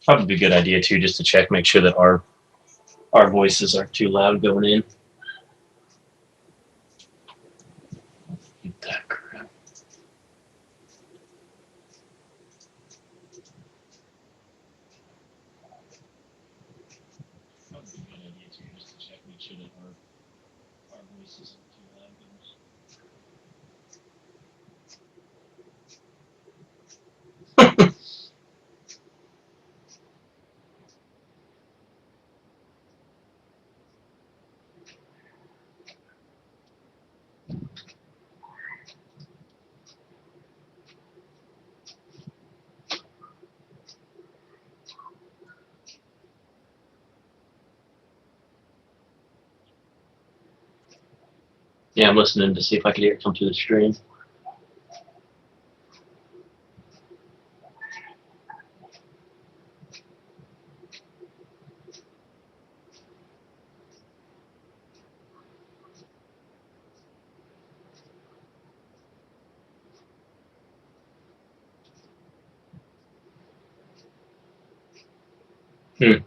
Probably be a good idea too, just to check, make sure that our voices aren't too loud going in. Eat that crap. Probably a good idea too, just to check, make sure that our voices aren't too loud going in. Yeah, I'm listening to see if I can hear it come through the stream. Hmm.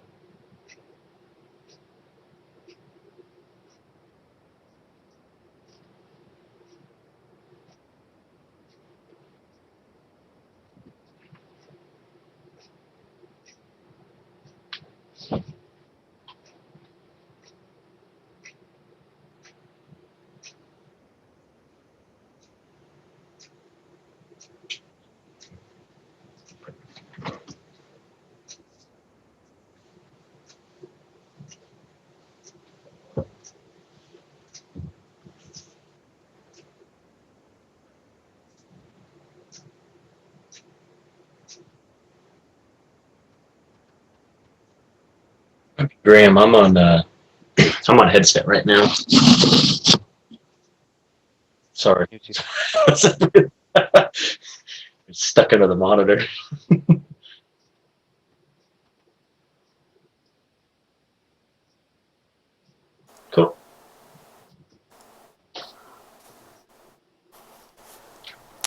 Graham, I'm on headset right now. Sorry. It's stuck under the monitor. Cool.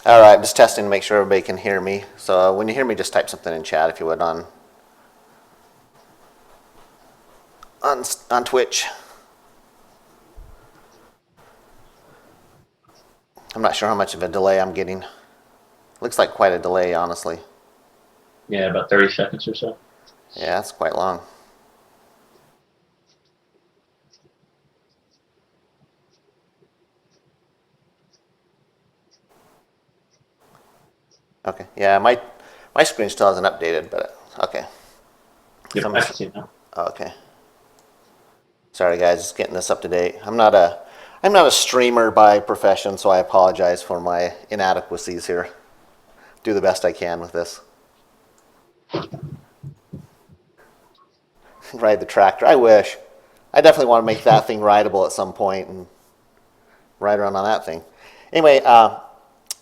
All right, just testing to make sure everybody can hear me. So when you hear me, just type something in chat if you would on Twitch. I'm not sure how much of a delay I'm getting. Looks like quite a delay, honestly. Yeah, about 30 seconds or so. Yeah, that's quite long. Okay, yeah, my screen still hasn't updated, but okay. Yep, I can see it now. Okay. Sorry guys, just getting this up to date. I'm not a streamer by profession, so I apologize for my inadequacies here. Do the best I can with this. Ride the tractor. I wish. I definitely want to make that thing rideable at some point and ride around on that thing. Anyway,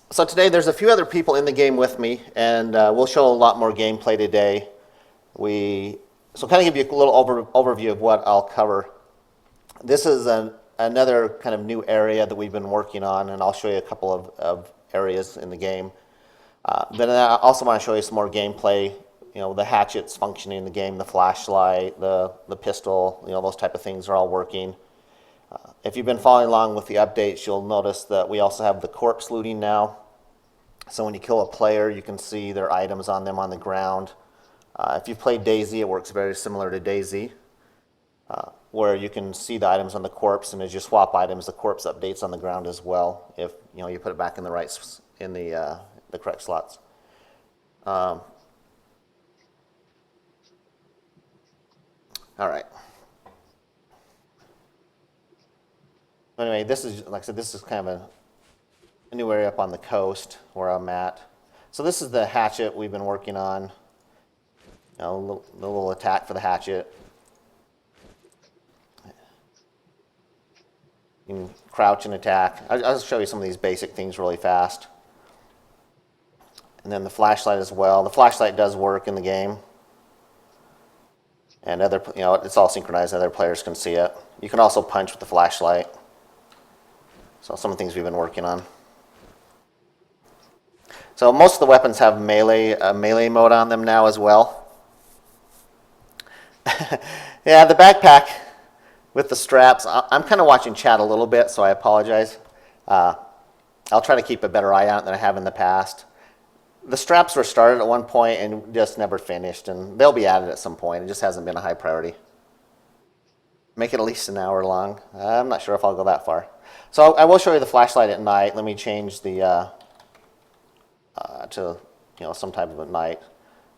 so today there's a few other people in the game with me, and we'll show a lot more gameplay today. So kind of give you a little overview of what I'll cover. This is another kind of new area that we've been working on, and I'll show you a couple of areas in the game. Then I also want to show you some more gameplay. You know, the hatchets functioning in the game, the flashlight, the pistol, you know, those type of things are all working. If you've been following along with the updates, you'll notice that we also have the corpse looting now. So when you kill a player, you can see their items on them on the ground. If you've played DayZ, it works very similar to DayZ, where you can see the items on the corpse, and as you swap items, the corpse updates on the ground as well. If you put it back in the correct slots. All right. Anyway, this is, like I said, this is kind of a new area up on the coast where I'm at. So this is the hatchet we've been working on. The little attack for the hatchet. You can crouch and attack. I'll show you some of these basic things really fast. And then the flashlight as well. The flashlight does work in the game. And it's all synchronized. Other players can see it. You can also punch with the flashlight. So some of the things we've been working on. So most of the weapons have melee mode on them now as well. Yeah, the backpack with the straps. I'm kind of watching chat a little bit, so I apologize. Uh, I'll try to keep a better eye on it than I have in the past. The straps were started at one point and just never finished, and they'll be added at some point. It just hasn't been a high priority. Make it at least an hour long. I'm not sure if I'll go that far. So I will show you the flashlight at night. Let me change the to some type of a night.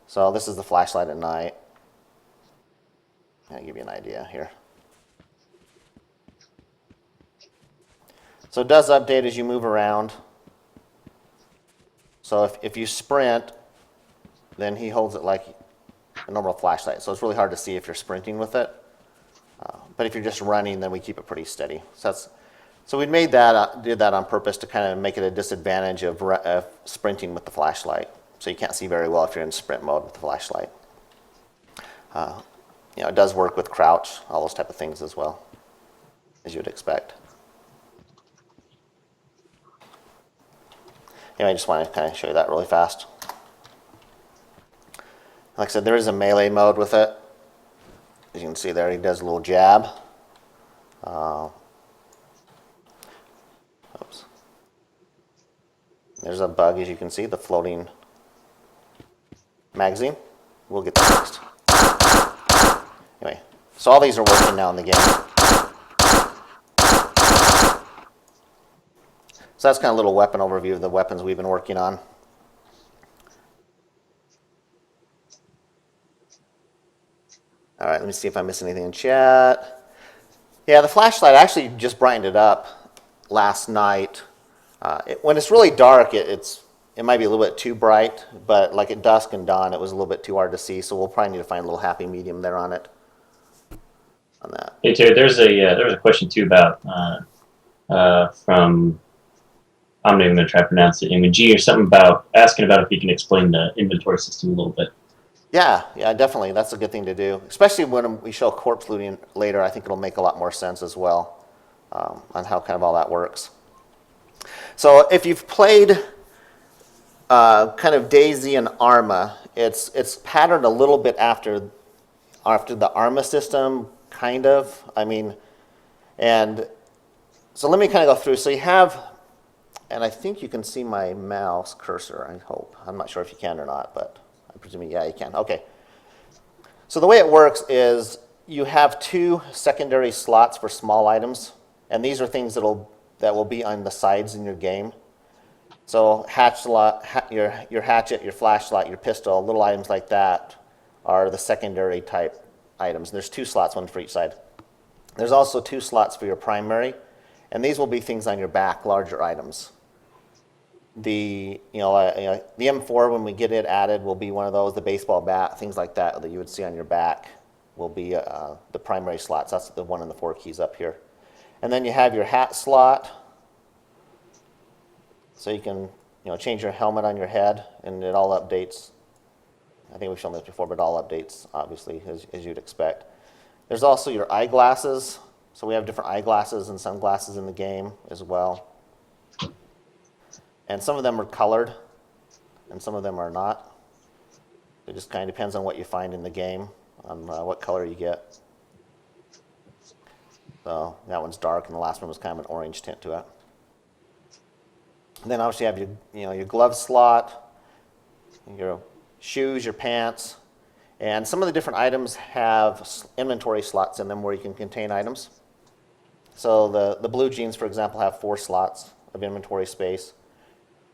So this is the flashlight at night. I'll give you an idea here. So it does update as you move around. So if you sprint, then he holds it like a normal flashlight. So it's really hard to see if you're sprinting with it. But if you're just running, then we keep it pretty steady. So we made that did that on purpose to kind of make it a disadvantage of sprinting with the flashlight. So you can't see very well if you're in sprint mode with the flashlight. It does work with crouch, all those type of things as well, as you would expect. Anyway, I just want to kind of show you that really fast. Like I said, there is a melee mode with it. As you can see there, he does a little jab. Oops. There's a bug, as you can see, the floating magazine. We'll get that fixed. Anyway, so all these are working now in the game. So that's kind of a little weapon overview of the weapons we've been working on. All right, let me see if I missed anything in chat. Yeah, the flashlight, I actually just brightened it up last night. When it's really dark, it might be a little bit too bright, but like at dusk and dawn, it was a little bit too hard to see, so we'll probably need to find a little happy medium there on it. On that. Hey Terry, there's a question too about from I'm not even going to try to pronounce it, MG or something about asking about if you can explain the inventory system a little bit. Yeah, definitely. That's a good thing to do, especially when we show corpse looting later. I think it'll make a lot more sense as well on how kind of all that works. So if you've played kind of DayZ and Arma, it's patterned a little bit after the Arma system, kind of. And so let me kind of go through. So you have, and I think you can see my mouse cursor, I hope. I'm not sure if you can or not, but I'm presuming, yeah, you can. Okay. So the way it works is you have two secondary slots for small items, and these are things that will be on the sides in your game. So your hatchet, your flashlight, your pistol, little items like that are the secondary type items. There's two slots, one for each side. There's also two slots for your primary, and these will be things on your back, larger items. The M4, when we get it added, will be one of those. The baseball bat, things like that you would see on your back will be the primary slots. That's the one in the 4 keys up here. And then you have your hat slot, so you can change your helmet on your head, and it all updates. I think we've shown this before, but it all updates, obviously, as you'd expect. There's also your eyeglasses. So we have different eyeglasses and sunglasses in the game as well. And some of them are colored, and some of them are not. It just kind of depends on what you find in the game, on what color you get. So that one's dark, and the last one was kind of an orange tint to it. And then obviously you have your glove slot, your shoes, your pants, and some of the different items have inventory slots in them where you can contain items. So the blue jeans, for example, have 4 slots of inventory space.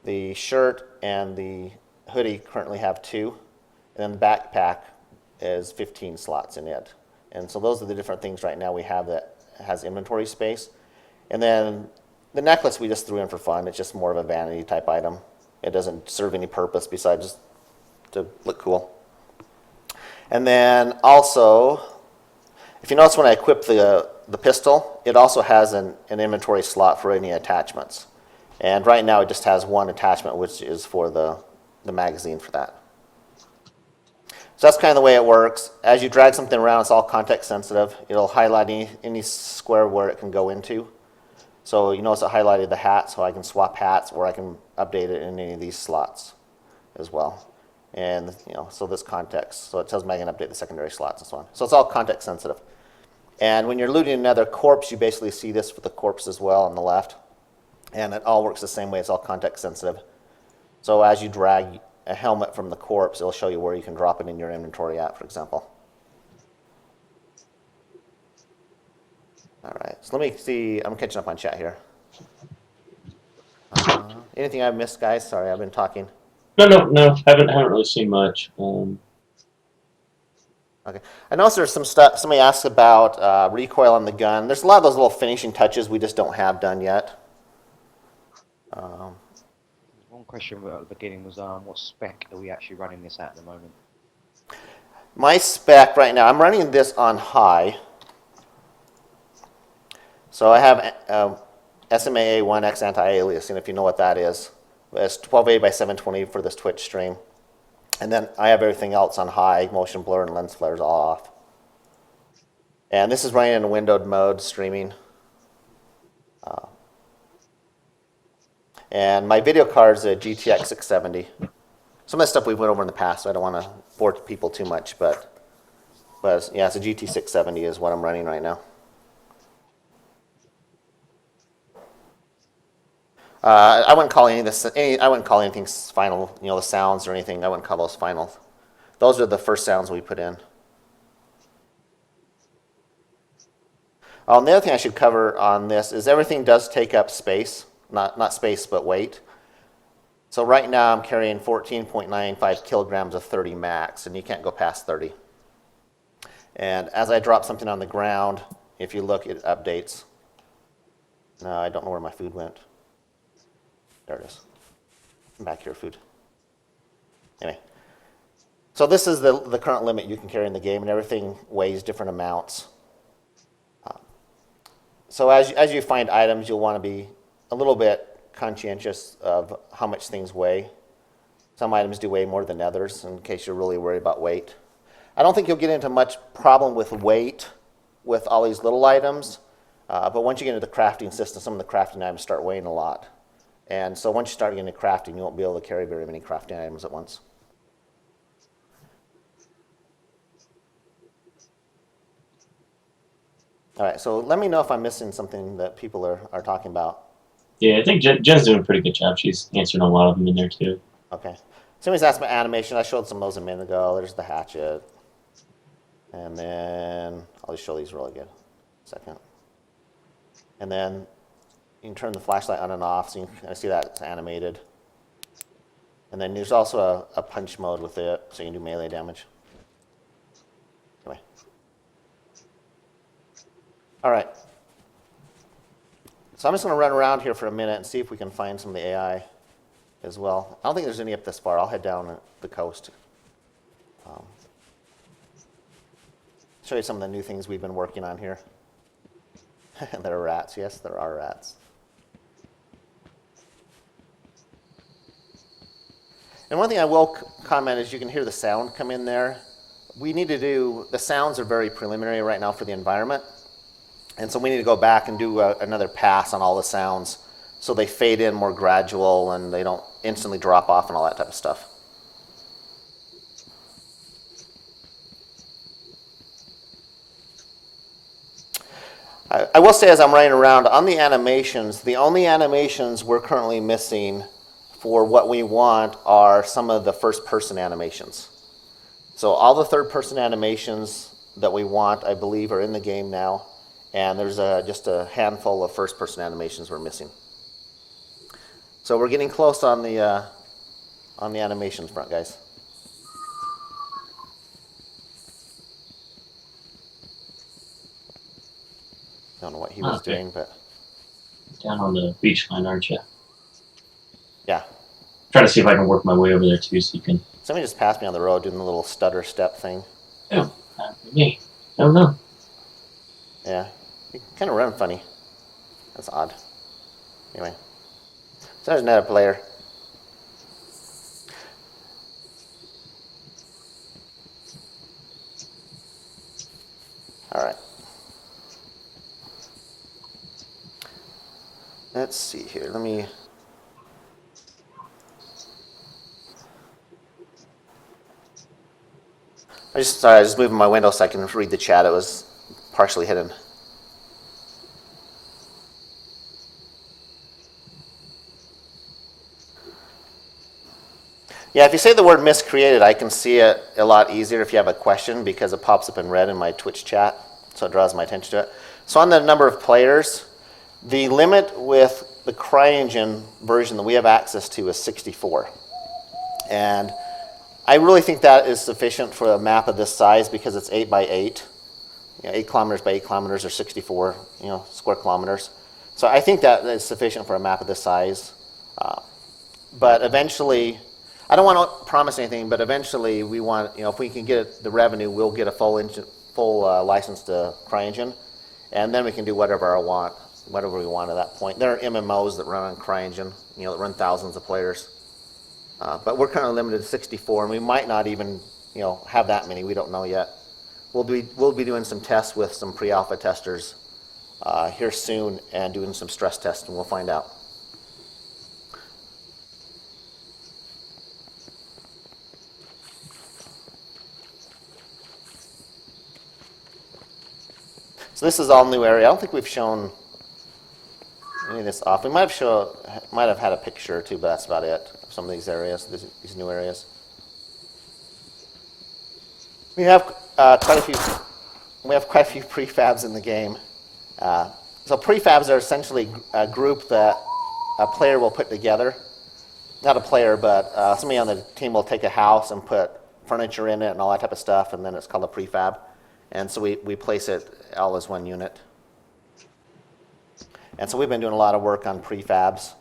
The shirt and the hoodie currently have 2, and then the backpack is 15 slots in it. And so those are the different things right now we have that has inventory space. And then the necklace we just threw in for fun. It's just more of a vanity type item. It doesn't serve any purpose besides just to look cool. And then also, if you notice when I equip the pistol, it also has an inventory slot for any attachments. And right now it just has one attachment, which is for the magazine for that. So that's kind of the way it works. As you drag something around, it's all context sensitive. It'll highlight any square where it can go into. So you notice it highlighted the hat, so I can swap hats, or I can update it in any of these slots as well. And so this context, so it tells me I can update the secondary slots and so on. So it's all context sensitive. And when you're looting another corpse, you basically see this for the corpse as well on the left. And it all works the same way. It's all context sensitive. So as you drag a helmet from the corpse, it'll show you where you can drop it in your inventory at, for example. All right, so let me see. I'm catching up on chat here. Anything I've missed, guys? Sorry, I've been talking. No. Haven't really seen much. Okay. I noticed there's some stuff. Somebody asked about recoil on the gun. There's a lot of those little finishing touches we just don't have done yet. One question at the beginning was, what spec are we actually running this at the moment? My spec right now, I'm running this on high. So I have SMAA 1X anti-aliasing, if you know what that is. It's 1280 by 720 for this Twitch stream. And then I have everything else on high, motion blur and lens flares all off. And this is running in a windowed mode, streaming. And my video card is a GTX 670. Some of the stuff we went over in the past, so I don't want to bore people too much, but yeah, it's a GT 670 is what I'm running right now. I wouldn't call I wouldn't call anything final. The sounds or anything. I wouldn't call those final. Those are the first sounds we put in. And the other thing I should cover on this is everything does take up space, not space but weight. So right now I'm carrying 14.95 kilograms of 30 max, and you can't go past 30. And as I drop something on the ground, if you look, it updates. No, I don't know where my food went. There it is. Back here, food. Anyway, so this is the current limit you can carry in the game, and everything weighs different amounts. So as you find items, you'll want to be a little bit conscientious of how much things weigh. Some items do weigh more than others, in case you're really worried about weight. I don't think you'll get into much problem with weight with all these little items, but once you get into the crafting system, some of the crafting items start weighing a lot. And so once you start getting into crafting, you won't be able to carry very many crafting items at once. All right, so let me know if I'm missing something that people are talking about. Yeah, I think Jen's doing a pretty good job. She's answering a lot of them in there too. Okay. Somebody's asked about animation. I showed some of those a minute ago. There's the hatchet. And then I'll just show these really good. Second. And then you can turn the flashlight on and off, so you can see that it's animated. And then there's also a punch mode with it, so you can do melee damage. Anyway. All right. So I'm just going to run around here for a minute and see if we can find some of the AI as well. I don't think there's any up this far. I'll head down the coast. Show you some of the new things we've been working on here. There are rats. Yes, there are rats. And one thing I will comment is you can hear the sound come in there. We need to do, the sounds are very preliminary right now for the environment. And so we need to go back and do another pass on all the sounds so they fade in more gradual and they don't instantly drop off and all that type of stuff. I will say as I'm running around on the animations, the only animations we're currently missing for what we want are some of the first-person animations. So all the third-person animations that we want, I believe, are in the game now. And there's just a handful of first-person animations we're missing. So we're getting close on the animations front, guys. I don't know what he was doing, but Down on the beach line, aren't you? yeah. Trying to see if I can work my way over there too, so you can. Somebody just passed me on the road doing the little stutter step thing. Oh, not me. I don't know. Yeah, you kind of run funny. That's odd. Anyway, so there's another player. All right. Let's see here. Let me. Sorry, I was just moving my window so I can read the chat. It was partially hidden. Yeah, if you say the word miscreated, I can see it a lot easier if you have a question because it pops up in red in my Twitch chat, so it draws my attention to it. So on the number of players, the limit with the CryEngine version that we have access to is 64. And I really think that is sufficient for a map of this size because it's 8 by 8. 8 kilometers by 8 kilometers or 64 square kilometers. So I think that is sufficient for a map of this size. But eventually, I don't want to promise anything, but eventually we want, if we can get the revenue, we'll get a full license to CryEngine, and then we can do whatever we want at that point. There are MMOs that run on CryEngine, that run thousands of players. But we're kind of limited to 64, and we might not even, have that many. We don't know yet. We'll be doing some tests with some pre-alpha testers here soon, and doing some stress tests, and we'll find out. So this is all new area. I don't think we've shown any of this off. We might have had a picture or two, but that's about it. Some of these areas, these new areas. We have quite a few. We have quite a few prefabs in the game. So prefabs are essentially a group that a player will put together. Not a player, but somebody on the team will take a house and put furniture in it and all that type of stuff, and then it's called a prefab. And so we place it all as one unit. And so we've been doing a lot of work on prefabs.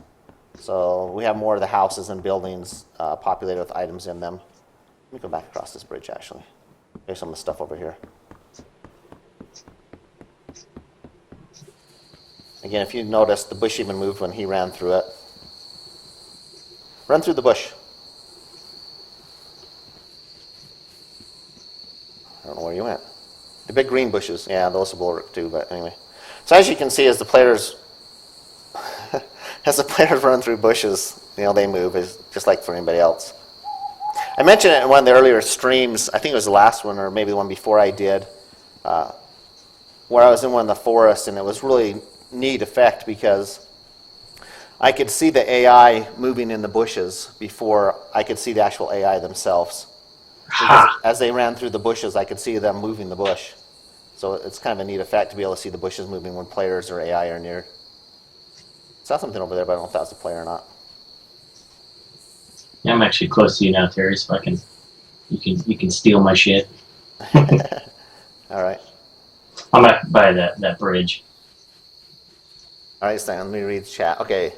So we have more of the houses and buildings populated with items in them. Let me go back across this bridge, actually. There's some of the stuff over here. Again, if you notice, the bush even moved when he ran through it. Run through the bush. I don't know where you went. The big green bushes, yeah, those will work too, but anyway. So as you can see, as the players run through bushes, they move, just like for anybody else. I mentioned it in one of the earlier streams, I think it was the last one or maybe the one before I did, where I was in one of the forests, and it was really neat effect because I could see the AI moving in the bushes before I could see the actual AI themselves. As they ran through the bushes, I could see them moving the bush. So it's kind of a neat effect to be able to see the bushes moving when players or AI are near. Saw something over there, but I don't know if that was a player or not. Yeah, I'm actually close to you now, Terry, so you can steal my shit. All right. I'm by that bridge. All right, Stan, let me read the chat. Okay.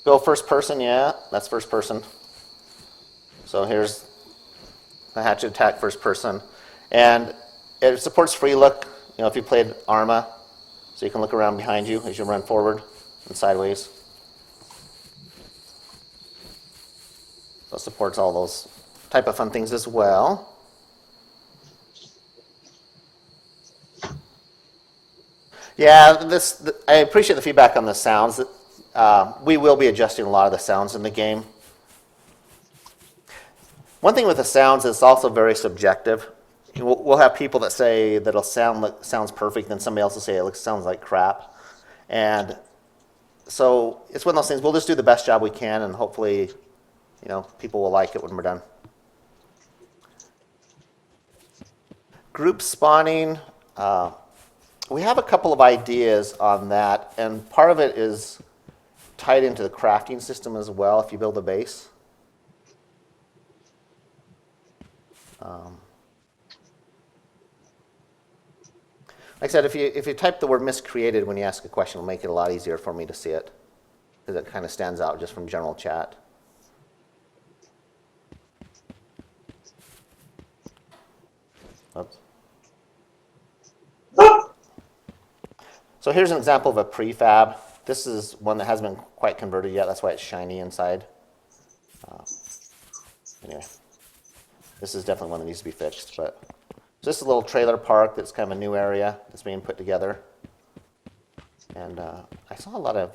Go first person, yeah, that's first person. So here's the hatchet attack first person. And it supports free look, if you played Arma, so you can look around behind you as you run forward and sideways. So it supports all those type of fun things as well. Yeah, I appreciate the feedback on the sounds. We will be adjusting a lot of the sounds in the game. One thing with the sounds is it's also very subjective. We'll have people that say that it'll sounds perfect, then somebody else will say it sounds like crap. And so it's one of those things, we'll just do the best job we can, and hopefully, people will like it when we're done. Group spawning, we have a couple of ideas on that, and part of it is tied into the crafting system as well if you build a base. Like I said, if you type the word miscreated when you ask a question, it'll make it a lot easier for me to see it, because it kind of stands out just from general chat. Oops. So here's an example of a prefab. This is one that hasn't been quite converted yet. That's why it's shiny inside. Anyway, this is definitely one that needs to be fixed. But just a little trailer park that's kind of a new area that's being put together. And I saw a lot of,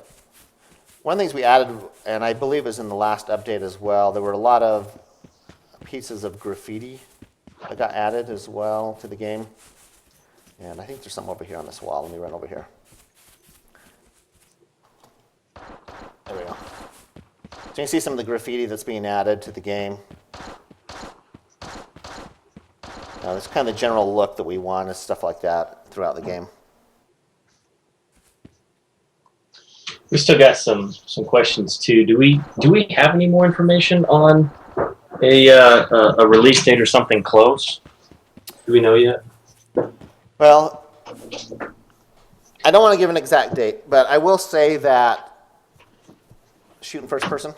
one of the things we added, and I believe is in the last update as well, there were a lot of pieces of graffiti that got added as well to the game. And I think there's something over here on this wall. Let me run over here. There we go. So you can see some of the graffiti that's being added to the game. That's kind of the general look that we want, is stuff like that throughout the game. We still got some questions too. Do we have any more information on a release date or something close? Do we know yet? Well, I don't want to give an exact date, but I will say that shooting first person.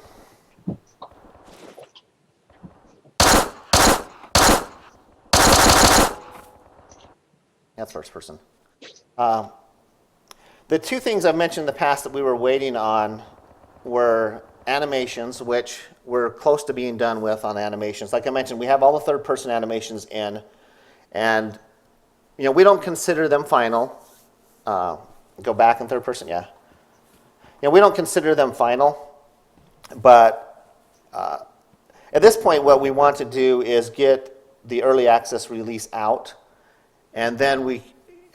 That's first person. The two things I've mentioned in the past that we were waiting on were animations, which we're close to being done with on animations. Like I mentioned, we have all the third-person animations in, and we don't consider them final. Go back in third person, yeah. We don't consider them final, but at this point, what we want to do is get the early access release out, and then we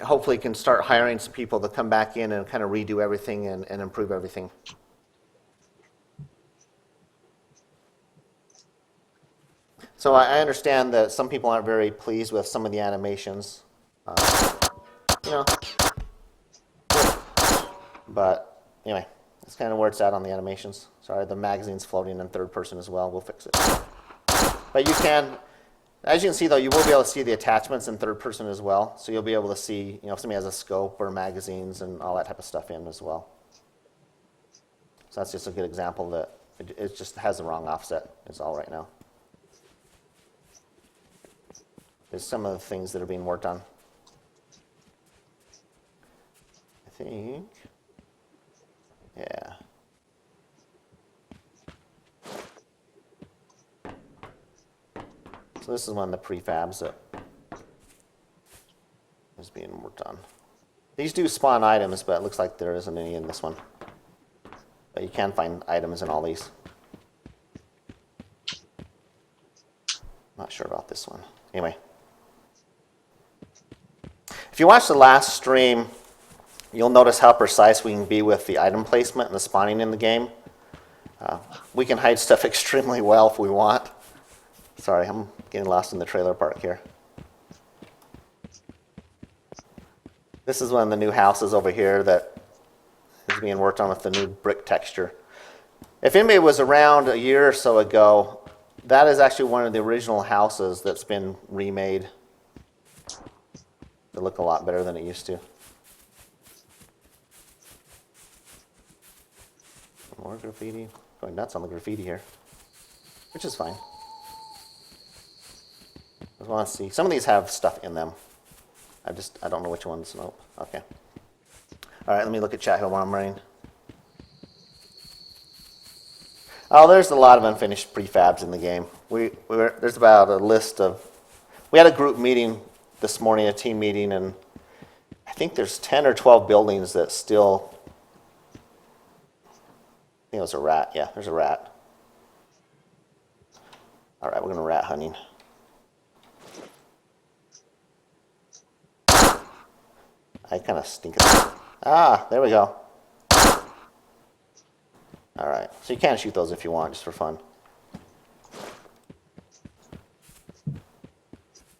hopefully can start hiring some people to come back in and kind of redo everything and improve everything. So I understand that some people aren't very pleased with some of the animations. But anyway, that's kind of where it's at on the animations. Sorry, the magazine's floating in third person as well. We'll fix it. But you can, as you can see though, you will be able to see the attachments in third person as well. So you'll be able to see, if somebody has a scope or magazines and all that type of stuff in as well. So that's just a good example that it just has the wrong offset is all right now. There's some of the things that are being worked on. I think, yeah. So this is one of the prefabs that is being worked on. These do spawn items, but it looks like there isn't any in this one. But you can find items in all these. Not sure about this one. Anyway. If you watch the last stream, you'll notice how precise we can be with the item placement and the spawning in the game. We can hide stuff extremely well if we want. Sorry, I'm getting lost in the trailer park here. This is one of the new houses over here that is being worked on with the new brick texture. If anybody was around a year or so ago, that is actually one of the original houses that's been remade. They look a lot better than it used to. More graffiti. Going nuts on the graffiti here, which is fine. I just want to see. Some of these have stuff in them. I don't know which ones. Nope. Okay. All right, let me look at chat here while I'm running. Oh, there's a lot of unfinished prefabs in the game. There's about a list of. We had a group meeting this morning, a team meeting, and I think there's 10 or 12 buildings that still. I think it was a rat. Yeah, there's a rat. All right, we're going to rat hunting. I kind of stink at that. Ah, there we go. All right, so you can shoot those if you want, just for fun.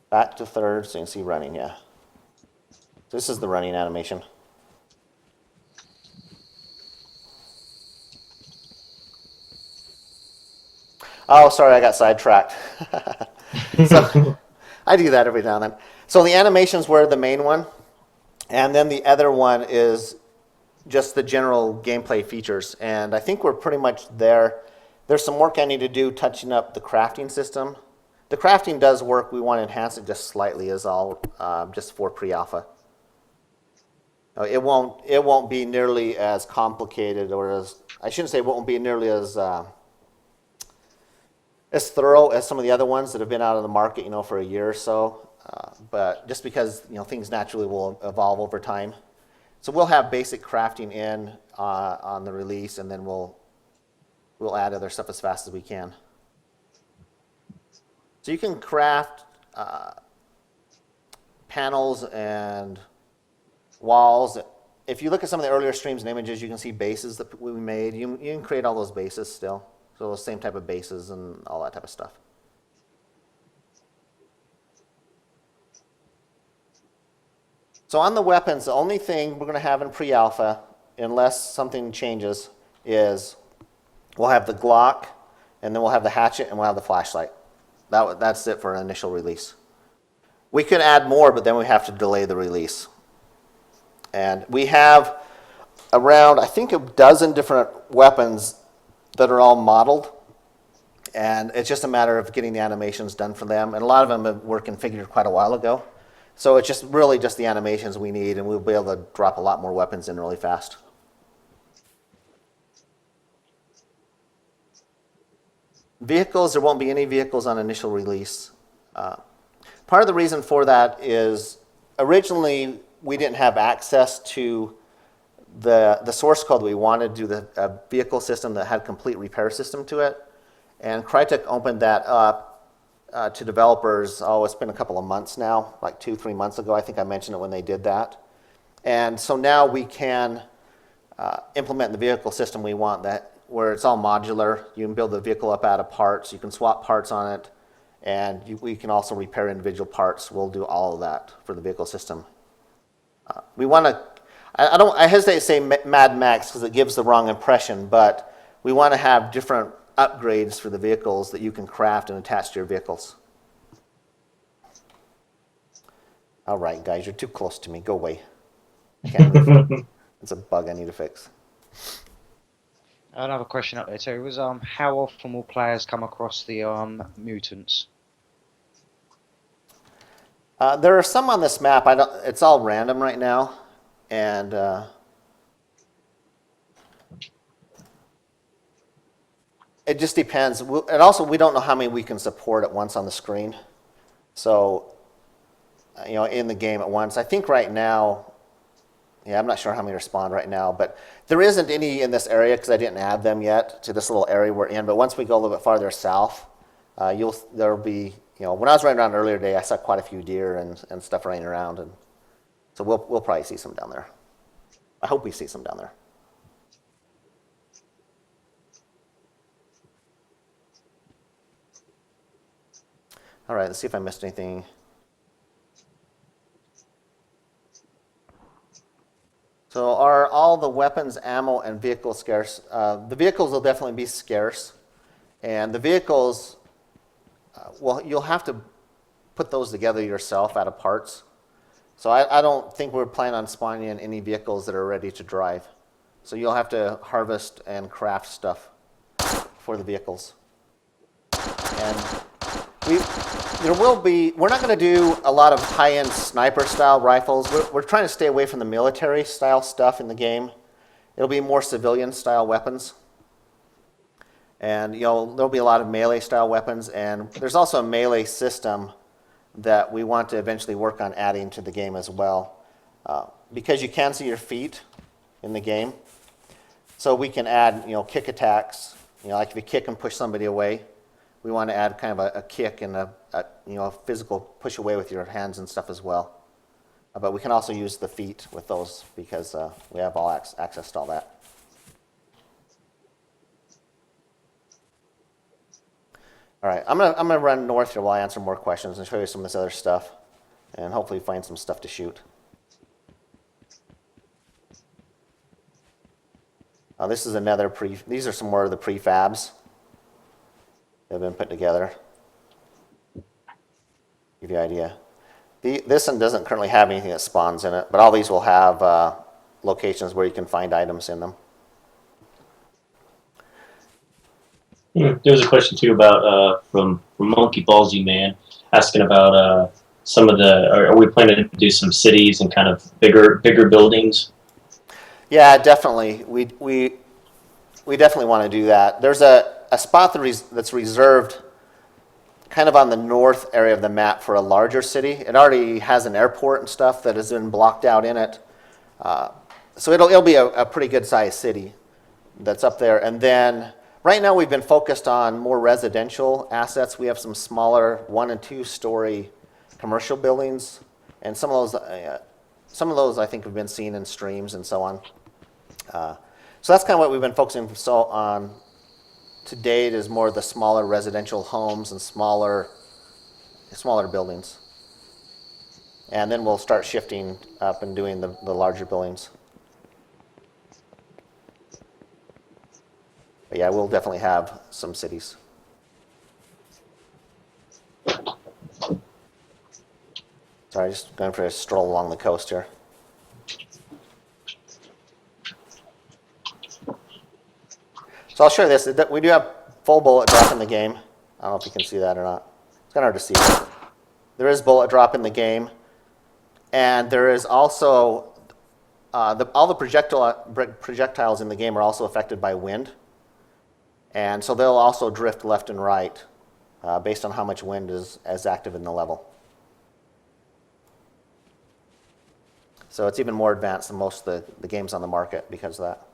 Back to third, so you can see running, yeah. So this is the running animation. Oh, sorry, I got sidetracked. So I do that every now and then. So the animations were the main one, and then the other one is just the general gameplay features. And I think we're pretty much there. There's some work I need to do touching up the crafting system. The crafting does work. We want to enhance it just slightly is all, just for pre-alpha. It won't be nearly as complicated, or I shouldn't say it won't be nearly as thorough as some of the other ones that have been out of the market, for a year or so. But just because things naturally will evolve over time, so we'll have basic crafting in on the release, and then we'll add other stuff as fast as we can. So you can craft panels and walls. If you look at some of the earlier streams and images, you can see bases that we made. You can create all those bases still. So those same type of bases and all that type of stuff. So on the weapons, the only thing we're going to have in pre-alpha, unless something changes, is we'll have the Glock, and then we'll have the hatchet, and we'll have the flashlight. That's it for an initial release. We could add more, but then we have to delay the release. And we have around, I think, a dozen different weapons that are all modeled. And it's just a matter of getting the animations done for them. And a lot of them were configured quite a while ago. So it's just really just the animations we need, and we'll be able to drop a lot more weapons in really fast. Vehicles, there won't be any vehicles on initial release. Part of the reason for that is originally we didn't have access to the source code we wanted to do the vehicle system that had complete repair system to it. And Crytek opened that up to developers, it's been a couple of months now, like 2-3 months ago. I think I mentioned it when they did that. And so now we can implement the vehicle system we want, where it's all modular. You can build the vehicle up out of parts. You can swap parts on it. And we can also repair individual parts. We'll do all of that for the vehicle system. We want to, I hesitate to say Mad Max because it gives the wrong impression, but we want to have different upgrades for the vehicles that you can craft and attach to your vehicles. All right, guys, you're too close to me. Go away. It's a bug I need to fix. Another question up there too was how often will players come across the mutants? There are some on this map. It's all random right now, and it just depends. And also, we don't know how many we can support at once on the screen. So, in the game at once. I think right now. Yeah, I'm not sure how many respond right now, but there isn't any in this area because I didn't add them yet to this little area we're in. But once we go a little bit farther south, there'll be, when I was running around earlier today, I saw quite a few deer and stuff running around, and so we'll probably see some down there. I hope we see some down there. All right, let's see if I missed anything. So are all the weapons, ammo, and vehicles scarce? The vehicles will definitely be scarce. And the vehicles, you'll have to put those together yourself out of parts. So I don't think we're planning on spawning in any vehicles that are ready to drive. So you'll have to harvest and craft stuff for the vehicles. And we're not going to do a lot of high-end sniper-style rifles. We're trying to stay away from the military-style stuff in the game. It'll be more civilian-style weapons. And there'll be a lot of melee-style weapons. And there's also a melee system that we want to eventually work on adding to the game as well. Because you can see your feet in the game. So we can add, kick attacks. Like if you kick and push somebody away. We want to add kind of a kick and a physical push away with your hands and stuff as well. But we can also use the feet with those because we have all access to all that. All right, I'm gonna run north here while I answer more questions and show you some of this other stuff, and hopefully find some stuff to shoot. This is another these are some more of the prefabs. They've been put together. Give you an idea. This one doesn't currently have anything that spawns in it, but all these will have locations where you can find items in them. There was a question too about from Monkey Ballsy Man asking about some of the. Are we planning to do some cities and kind of bigger buildings? Yeah, definitely. We definitely want to do that. There's a spot that's reserved kind of on the north area of the map for a larger city. It already has an airport and stuff that has been blocked out in it. So it'll be a pretty good sized city that's up there. And then right now we've been focused on more residential assets. We have some smaller 1- and 2-story commercial buildings, and some of those I think have been seen in streams and so on. So that's kind of what we've been focusing on to date, is more the smaller residential homes and smaller buildings. And then we'll start shifting up and doing the larger buildings. But yeah, we'll definitely have some cities. Sorry, just going for a stroll along the coast here. So I'll show you this. We do have full bullet drop in the game. I don't know if you can see that or not. It's kind of hard to see. But there is bullet drop in the game. And there is also, all the projectiles in the game are also affected by wind. And so they'll also drift left and right based on how much wind is active in the level. So it's even more advanced than most of the games on the market because of that.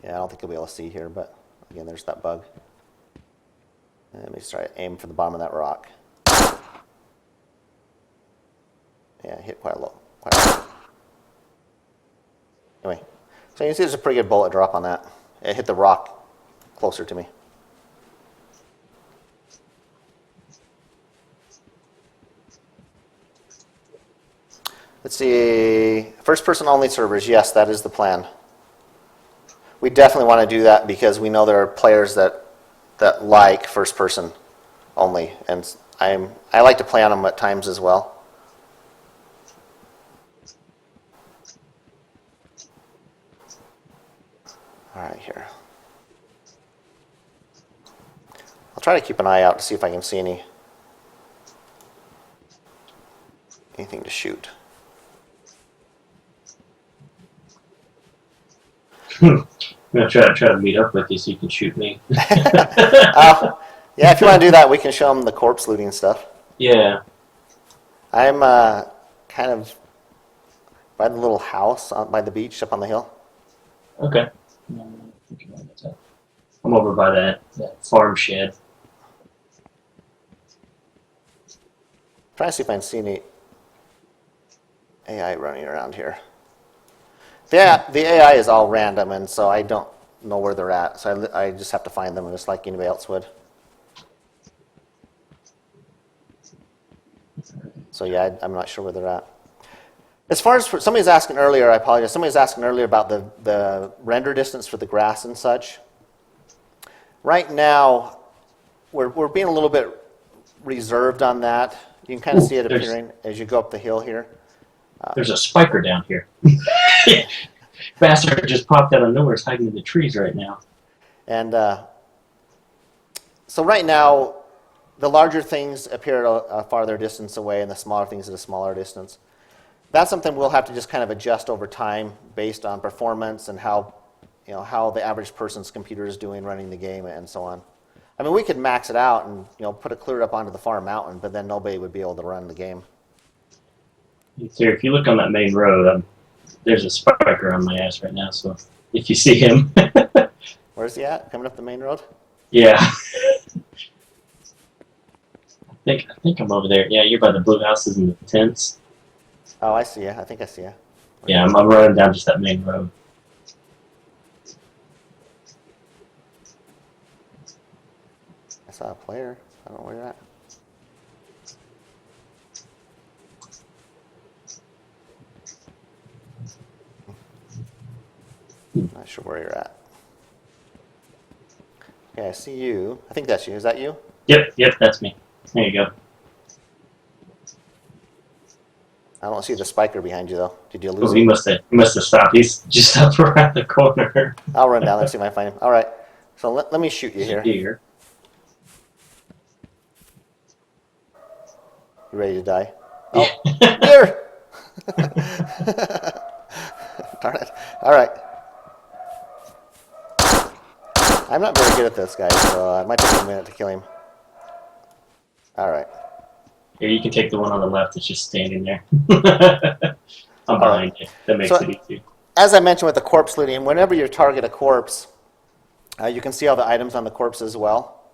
Yeah, I don't think you'll be able to see here, but again, there's that bug. And let me just try to aim for the bottom of that rock. Yeah, hit quite low. Anyway, so you can see there's a pretty good bullet drop on that. It hit the rock closer to me. Let's see, first person only servers, yes, that is the plan. We definitely want to do that because we know there are players that like first person only, and I like to play on them at times as well. All right, here. I'll try to keep an eye out to see if I can see anything to shoot. I'm gonna try to meet up with you so you can shoot me. Yeah, if you want to do that, we can show them the corpse looting stuff. Yeah. I'm kind of by the little house by the beach up on the hill. Okay. I'm over by that farm shed. Trying to see if I can see any AI running around here. The AI is all random, and so I don't know where they're at. So I just have to find them just like anybody else would. So yeah, I'm not sure where they're at. As far as somebody's asking earlier, I apologize. Somebody was asking earlier about the render distance for the grass and such. Right now, we're being a little bit reserved on that. You can kind of see it appearing as you go up the hill here. There's a spiker down here. Bastard just popped out of nowhere. It's hiding in the trees right now. And so right now, the larger things appear at a farther distance away, and the smaller things at a smaller distance. That's something we'll have to just kind of adjust over time based on performance and how the average person's computer is doing running the game and so on. I mean, we could max it out and put it clear up onto the far mountain, but then nobody would be able to run the game. Here, if you look on that main road, there's a spiker on my ass right now. So if you see him, Where's he at? Coming up the main road? yeah. I think I'm over there. Yeah, you're by the blue houses and the tents. Oh, I see you. I think I see you. Yeah, I'm running down just that main road. I saw a player. I don't know where you're at. Not sure where you're at. Okay, I see you. I think that's you. Is that you? Yep, that's me. There you go. I don't see the spiker behind you, though. Did you Oh, lose he him? must have stopped. He's just up around the corner. I'll run down there and see if I find him. All right. So let me shoot you here. Deer. You ready to die? Oh, deer! Darn it. All right. I'm not very good at this, guys, so it might take me a minute to kill him. All right. Here, you can take the one on the left that's just standing there. I'm behind you. That makes it easy. As I mentioned with the corpse looting, whenever you target a corpse, you can see all the items on the corpse as well.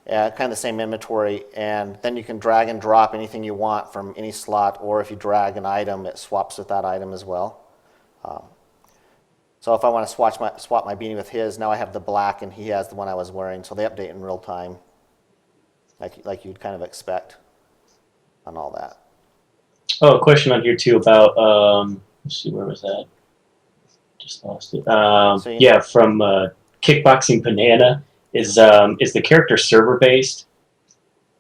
kind of the same inventory, and then you can drag and drop anything you want from any slot, or if you drag an item, it swaps with that item as well. So if I want to swap my beanie with his, now I have the black and he has the one I was wearing, so they update in real time, like you'd kind of expect on all that. Oh, a question on here too about let's see, where was that? Just lost it. Yeah, from Kickboxing Banana. Is the character server based?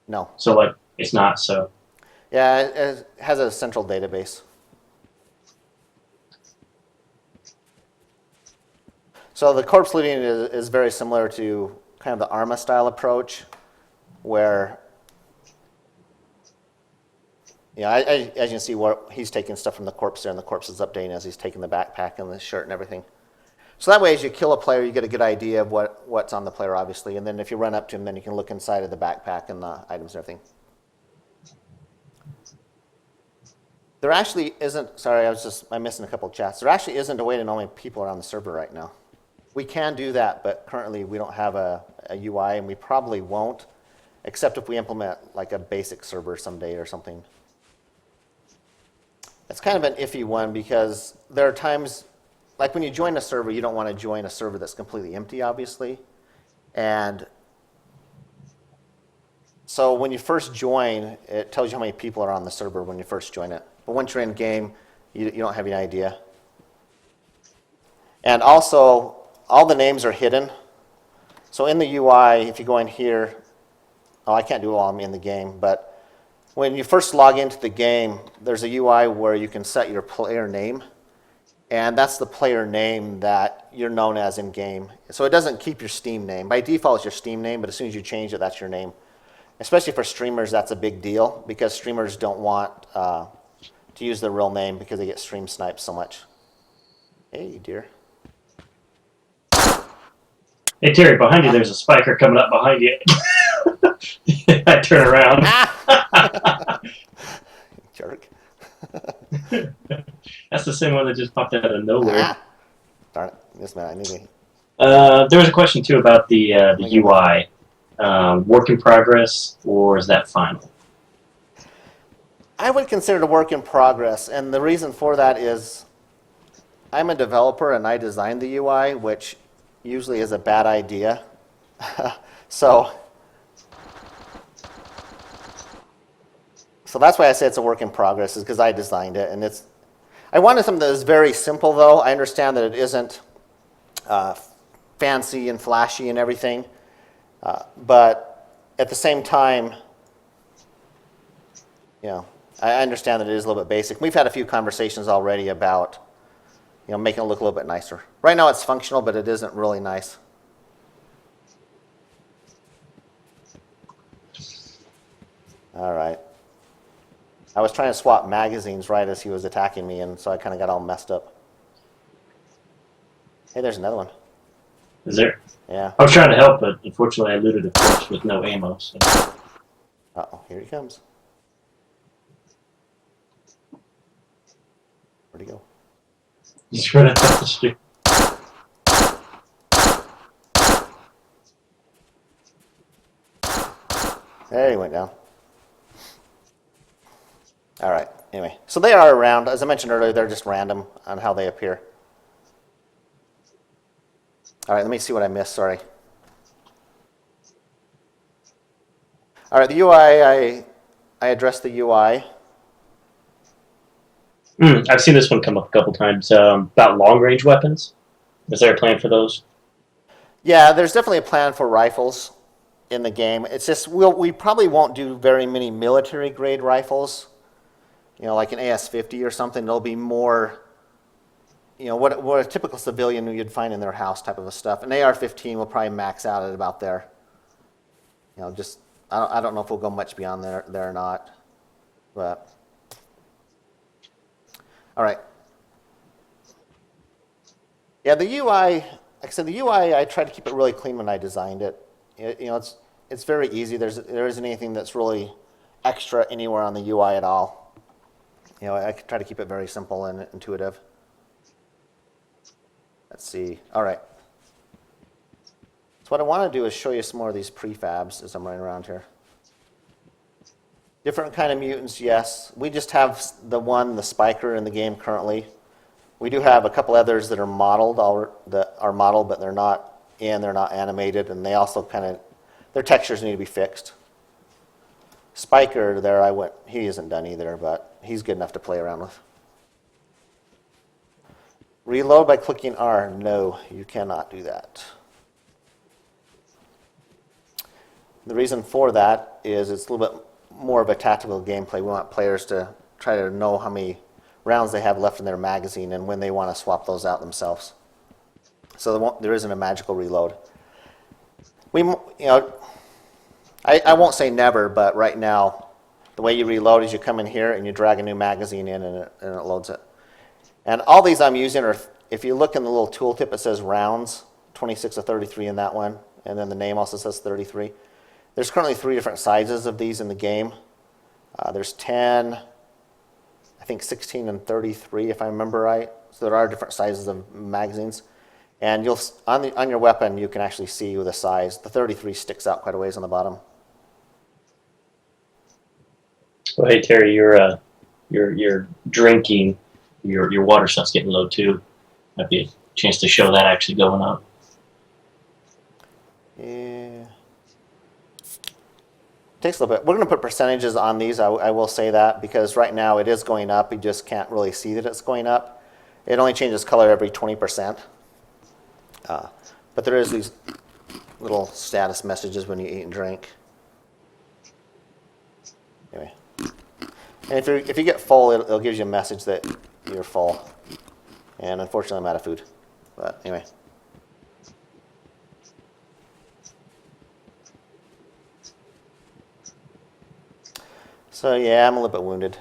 No. So like it's not. So Yeah, it has a central database. So the corpse looting is very similar to kind of the Arma style approach, where as you can see, where he's taking stuff from the corpse there, and the corpse is updating as he's taking the backpack and the shirt and everything. So that way, as you kill a player, you get a good idea of what's on the player, obviously, and then if you run up to him, then you can look inside of the backpack and the items and everything. There actually isn't. Sorry, I'm missing a couple of chats. There actually isn't a way to know how many people are on the server right now. We can do that, but currently we don't have a UI, and we probably won't, except if we implement like a basic server someday or something. It's kind of an iffy one because there are times, like when you join a server, you don't want to join a server that's completely empty, obviously. And so when you first join, it tells you how many people are on the server when you first join it. But once you're in game, you don't have any idea. And also, all the names are hidden. So in the UI, if you go in here, I can't do it while I'm in the game, but when you first log into the game, there's a UI where you can set your player name, and that's the player name that you're known as in game. So it doesn't keep your Steam name. By default, it's your Steam name, but as soon as you change it, that's your name. Especially for streamers, that's a big deal because streamers don't want to use their real name because they get stream sniped so much. Hey, dear. hey Terry, behind you, there's a spiker coming up behind you. I turn around. Jerk. That's the same one that just popped out of nowhere. Darn it. This man, I need to... There was a question too about the UI. Work in progress, or is that final? I would consider it a work in progress, and the reason for that is I'm a developer and I designed the UI, which usually is a bad idea. So that's why I say it's a work in progress, is because I designed it, and I wanted something that was very simple, though. I understand that it isn't fancy and flashy and everything, but at the same time, I understand that it is a little bit basic. We've had a few conversations already about making it look a little bit nicer. Right now it's functional, but it isn't really nice. All right. I was trying to swap magazines right as he was attacking me, and so I kind of got all messed up. Hey, there's another one. Is there? Yeah. I was trying to help, but unfortunately I looted a corpse with no ammo. So. Uh-oh, here he comes. Where'd he go? He's running up the street. There he went down. All right, anyway. So they are around. As I mentioned earlier, they're just random on how they appear. All right, let me see what I missed, sorry. All right, the UI, I addressed the UI. I've seen this one come up a couple times about long-range weapons. Is there a plan for those? Yeah, there's definitely a plan for rifles in the game. It's just we probably won't do very many military-grade rifles. Like an AS-50 or something. It'll be more, what a typical civilian you'd find in their house type of a stuff. An AR-15 will probably max out at about there. Just I don't know if we'll go much beyond there or not, but all right. Yeah, the UI, like I said, the UI I tried to keep it really clean when I designed it. It's very easy. There isn't anything that's really extra anywhere on the UI at all. I try to keep it very simple and intuitive. Let's see. All right. So what I want to do is show you some more of these prefabs as I'm running around here. Different kind of mutants, yes. We just have the spiker in the game currently. We do have a couple others that are modeled, but they're not animated, and they also their textures need to be fixed. Spiker there, he isn't done either, but he's good enough to play around with. Reload by clicking R. No, you cannot do that. The reason for that is it's a little bit more of a tactical gameplay. We want players to try to know how many rounds they have left in their magazine and when they want to swap those out themselves. So there isn't a magical reload. I won't say never, but right now, the way you reload is you come in here and you drag a new magazine in and it loads it. And all these I'm using are, if you look in the little tooltip, it says rounds, 26 of 33 in that one, and then the name also says 33. There's currently 3 different sizes of these in the game. There's 10, I think 16 and 33 if I remember right. So there are different sizes of magazines. And on your weapon, you can actually see the size. The 33 sticks out quite a ways on the bottom. Well, hey Terry, you're drinking. Your water stuff's getting low too. Might be a chance to show that actually going up. Yeah. Takes a little bit. We're going to put percentages on these. I will say that because right now it is going up. You just can't really see that it's going up. It only changes color every 20%. But there is these little status messages when you eat and drink. Anyway, and if you get full, it'll give you a message that you're full. And unfortunately, I'm out of food. But anyway. So yeah, I'm a little bit wounded.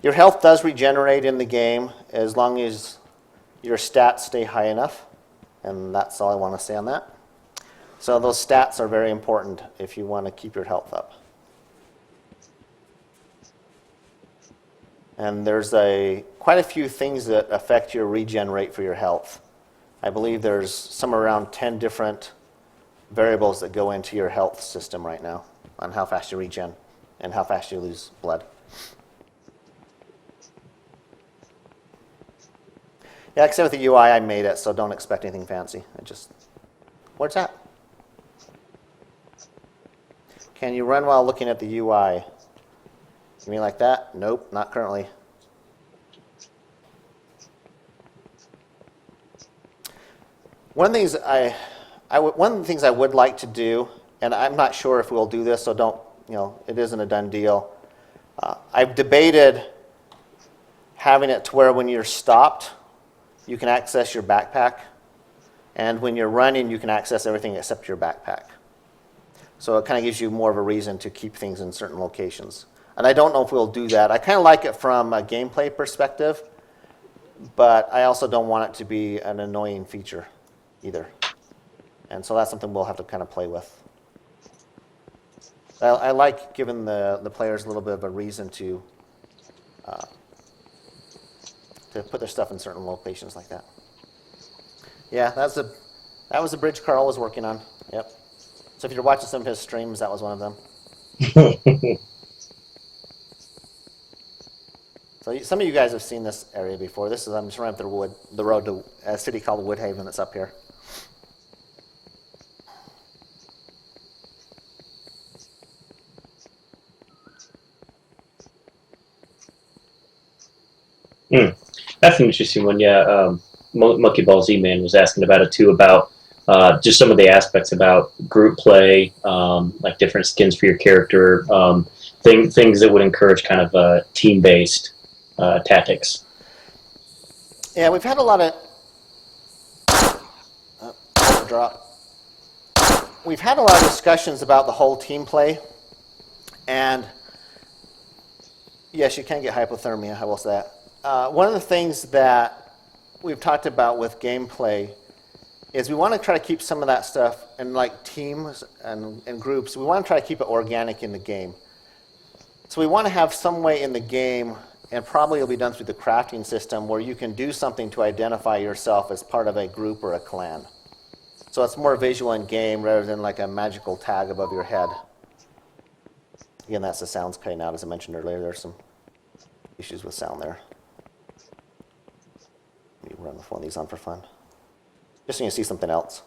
Your health does regenerate in the game as long as your stats stay high enough. And that's all I want to say on that. So those stats are very important if you want to keep your health up. And there's quite a few things that affect your regen rate for your health. I believe there's somewhere around 10 different variables that go into your health system right now on how fast you regen and how fast you lose blood. Yeah, except with the UI, I made it, so don't expect anything fancy. Where's that? Can you run while looking at the UI? You mean like that? Nope, not currently. One of the things I would like to do, and I'm not sure if we'll do this, so it isn't a done deal. I've debated having it to where when you're stopped, you can access your backpack, and when you're running, you can access everything except your backpack. So it kind of gives you more of a reason to keep things in certain locations. And I don't know if we'll do that. I kind of like it from a gameplay perspective, but I also don't want it to be an annoying feature either. And so that's something we'll have to kind of play with. I like giving the players a little bit of a reason to put their stuff in certain locations like that. Yeah, that was the bridge Carl was working on. Yep. So if you're watching some of his streams, that was one of them. So some of you guys have seen this area before. I'm just running up the road to a city called Woodhaven that's up here. That's an interesting one. Yeah, Monkey Ball Z Man was asking about it too, about just some of the aspects about group play, like different skins for your character, things that would encourage kind of team-based tactics. Yeah, we've had a lot of We've had a lot of discussions about the whole team play, and yes, you can get hypothermia. How was that? One of the things that we've talked about with gameplay is we want to try to keep some of that stuff in like teams and groups. We want to try to keep it organic in the game. So we want to have some way in the game, and probably it'll be done through the crafting system, where you can do something to identify yourself as part of a group or a clan. So it's more visual in game rather than like a magical tag above your head. Again, that's the sounds cutting out, as I mentioned earlier. There's some issues with sound there. Let me run with one of these on for fun. Just so you can see something else.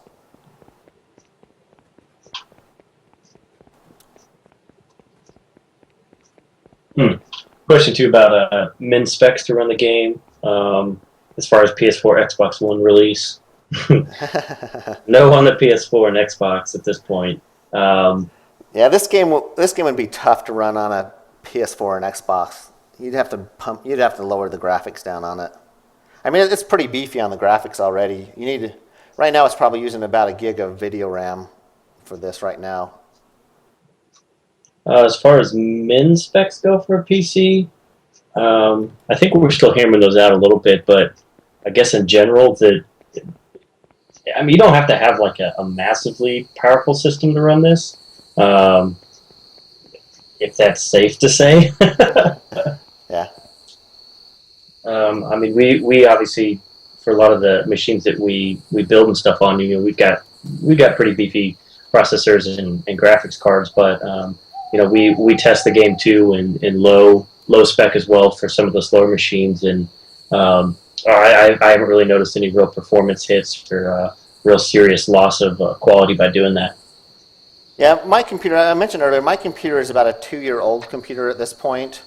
Question too about min specs to run the game. As far as PS4, Xbox One release. No on the PS4 and Xbox at this point. Yeah, this game would be tough to run on a PS4 and Xbox. You'd have to lower the graphics down on it. I mean, it's pretty beefy on the graphics already. Right now it's probably using about 1 gig of video RAM for this right now. As far as min specs go for a PC, I think we're still hammering those out a little bit, but I guess in general, you don't have to have like a massively powerful system to run this, if that's safe to say. Yeah. We obviously, for a lot of the machines that we build and stuff on, we've got pretty beefy processors and graphics cards, but we test the game too in low spec as well for some of the slower machines, and I haven't really noticed any real performance hits or real serious loss of quality by doing that. Yeah, my computer, I mentioned earlier, my computer is about a 2-year-old computer at this point.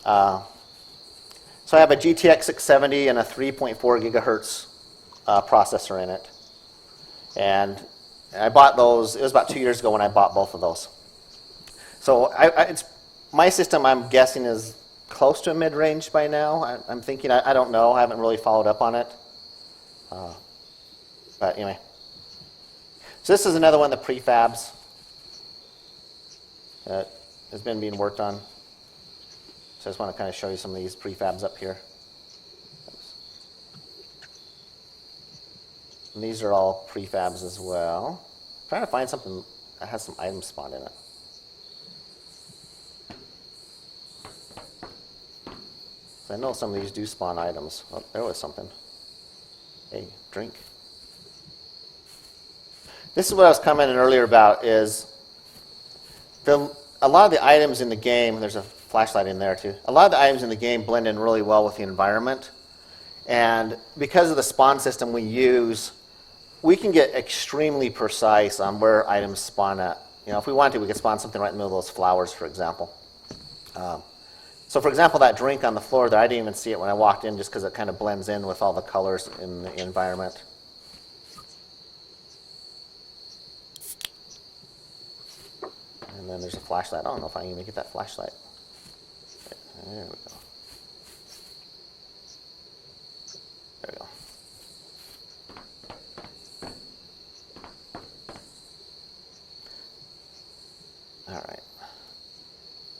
So I have a GTX 670 and a 3.4 gigahertz processor in it. And I bought those, it was about 2 years ago when I bought both of those. So my system, I'm guessing, is close to mid-range by now. I'm thinking, I don't know, I haven't really followed up on it. But anyway. So this is another one of the prefabs that has been being worked on. So I just want to kind of show you some of these prefabs up here. And these are all prefabs as well. I'm trying to find something that has some items spawned in it. So I know some of these do spawn items. Oh, there was something. Hey, drink. This is what I was commenting earlier about, is a lot of the items in the game, there's a flashlight in there too, a lot of the items in the game blend in really well with the environment. And because of the spawn system we use, we can get extremely precise on where items spawn at. If we wanted to, we could spawn something right in the middle of those flowers, for example. So for example, that drink on the floor there, I didn't even see it when I walked in just because it kind of blends in with all the colors in the environment. And then there's a flashlight. I don't know if I can even get that flashlight. There we go. There we go. All right.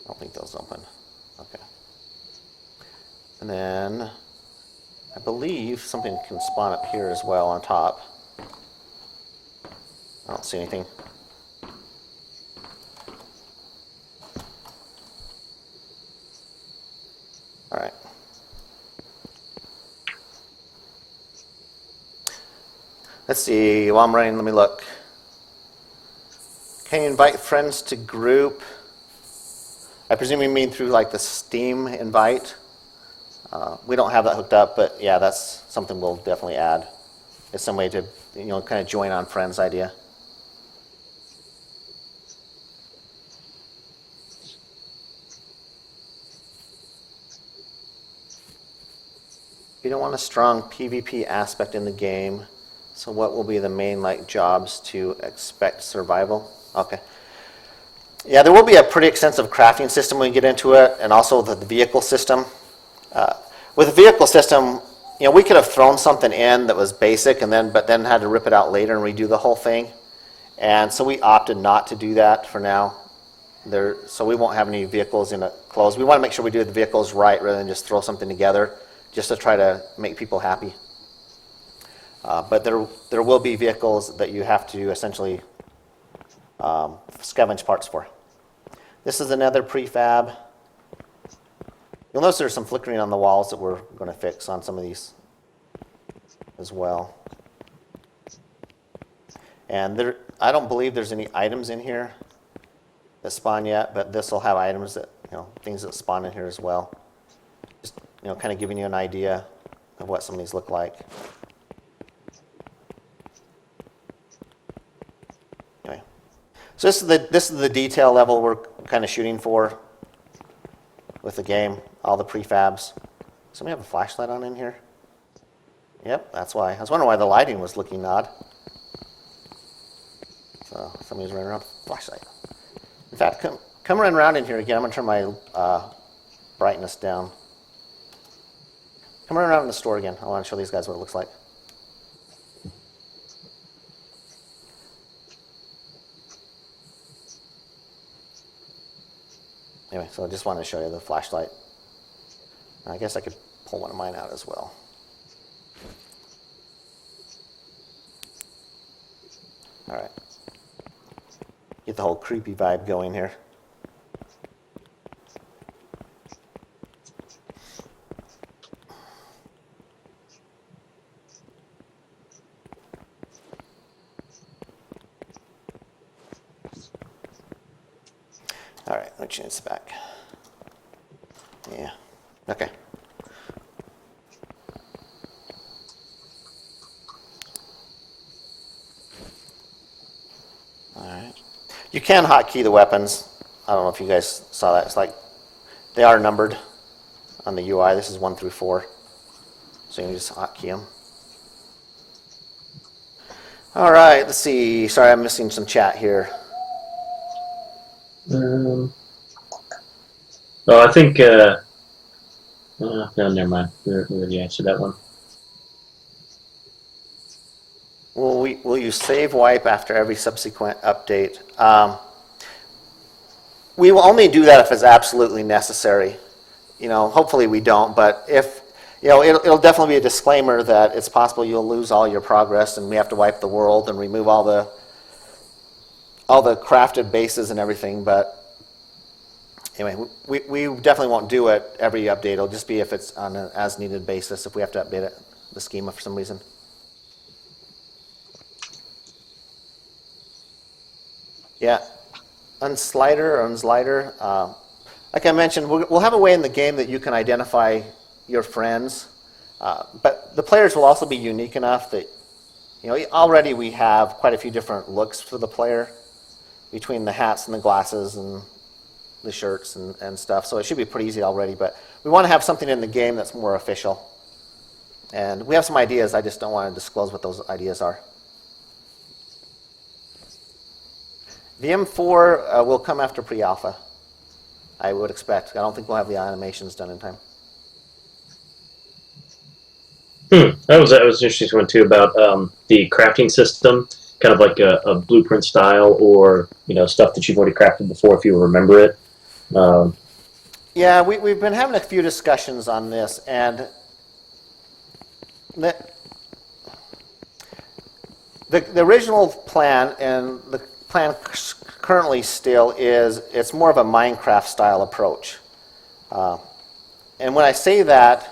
I don't think those open. Okay. And then I believe something can spawn up here as well on top. I don't see anything. All right. Let's see, while I'm running, let me look. Can you invite friends to group? I presume you mean through like the Steam invite. We don't have that hooked up, but yeah, that's something we'll definitely add. It's some way to, kind of join on friends idea. You don't want a strong PvP aspect in the game, so what will be the main jobs to expect survival? Okay. Yeah, there will be a pretty extensive crafting system when we get into it, and also the vehicle system. With the vehicle system, we could have thrown something in that was basic, but then had to rip it out later and redo the whole thing. And so we opted not to do that for now. So we won't have any vehicles in it closed. We want to make sure we do the vehicles right rather than just throw something together, just to try to make people happy. But there will be vehicles that you have to essentially scavenge parts for. This is another prefab. You'll notice there's some flickering on the walls that we're going to fix on some of these as well. And I don't believe there's any items in here that spawn yet, but this will have items that, things that spawn in here as well. Just, kind of giving you an idea of what some of these look like. Anyway, so this is the detail level we're kind of shooting for with the game, all the prefabs. Somebody have a flashlight on in here? Yep, that's why. I was wondering why the lighting was looking odd. So somebody's running around with a flashlight. In fact, come run around in here again. I'm going to turn my brightness down. Come run around in the store again. I want to show these guys what it looks like. Anyway, so I just wanted to show you the flashlight. I guess I could pull one of mine out as well. All right. Get the whole creepy vibe going here. All right, let's change this back. Yeah, okay. All right. You can hotkey the weapons. I don't know if you guys saw that. It's like they are numbered on the UI. This is 1 through 4. So you can just hotkey them. All right, let's see. Sorry, I'm missing some chat here. I think. No, never mind. We already answered that one. Will you save wipe after every subsequent update? We will only do that if it's absolutely necessary. Hopefully we don't, but if it'll definitely be a disclaimer that it's possible you'll lose all your progress and we have to wipe the world and remove all the crafted bases and everything. But anyway, we definitely won't do it every update. It'll just be if it's on an as-needed basis, if we have to update the schema for some reason. Yeah, unslider. Like I mentioned, we'll have a way in the game that you can identify your friends, but the players will also be unique enough that, already we have quite a few different looks for the player between the hats and the glasses and the shirts and stuff, so it should be pretty easy already, but we want to have something in the game that's more official. And we have some ideas, I just don't want to disclose what those ideas are. The M4 will come after pre-alpha, I would expect. I don't think we'll have the animations done in time. That was an interesting one too about the crafting system, kind of like a blueprint style, or stuff that you've already crafted before if you remember it. Yeah, we've been having a few discussions on this, and the original plan and the plan currently still is it's more of a Minecraft style approach. And when I say that,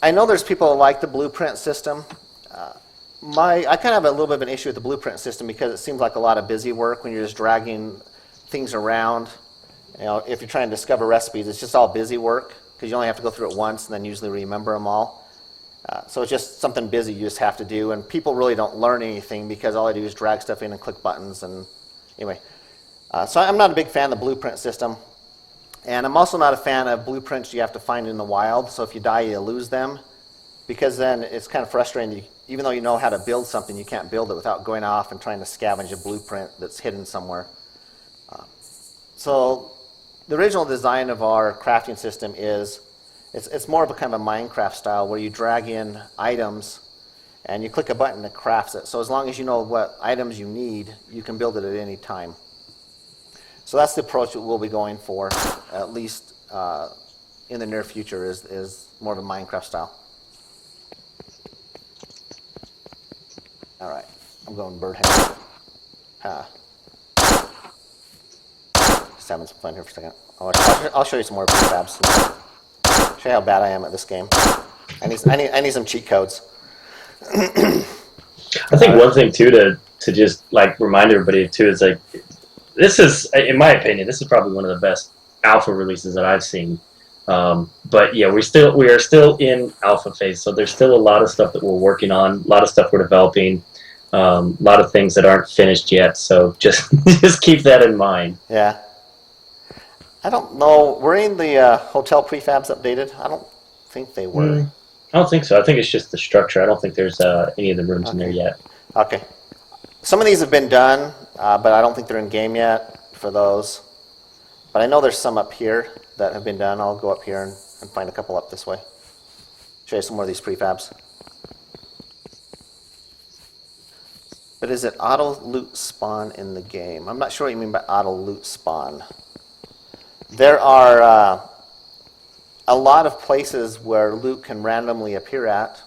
I know there's people that like the blueprint system. I kind of have a little bit of an issue with the blueprint system because it seems like a lot of busy work when you're just dragging things around. If you're trying to discover recipes, it's just all busy work because you only have to go through it once and then usually remember them all. So it's just something busy you just have to do, and people really don't learn anything because all I do is drag stuff in and click buttons. And anyway, so I'm not a big fan of the blueprint system, and I'm also not a fan of blueprints you have to find in the wild. So if you die, you lose them, because then it's kind of frustrating. Even though you know how to build something, you can't build it without going off and trying to scavenge a blueprint that's hidden somewhere. So the original design of our crafting system is it's more of a kind of a Minecraft style where you drag in items and you click a button that crafts it. So as long as you know what items you need, you can build it at any time. So that's the approach that we'll be going for, at least in the near future, is more of a Minecraft style. All right, I'm going bird hand. Just having some fun here for a second. I'll show you some more prefabs. Show you how bad I am at this game. I need some cheat codes. I think one thing too to just like remind everybody too is like this is, in my opinion, this is probably one of the best alpha releases that I've seen. But yeah, we are still in alpha phase, so there's still a lot of stuff that we're working on, a lot of stuff we're developing, a lot of things that aren't finished yet. So just just keep that in mind. Yeah. I don't know. Were any of the hotel prefabs updated? I don't think they were. I don't think so. I think it's just the structure. I don't think there's any of the rooms in there yet. Okay. Some of these have been done, but I don't think they're in game yet for those. But I know there's some up here that have been done. I'll go up here and find a couple up this way. Show you some more of these prefabs. But is it auto loot spawn in the game? I'm not sure what you mean by auto loot spawn. There are a lot of places where loot can randomly appear at,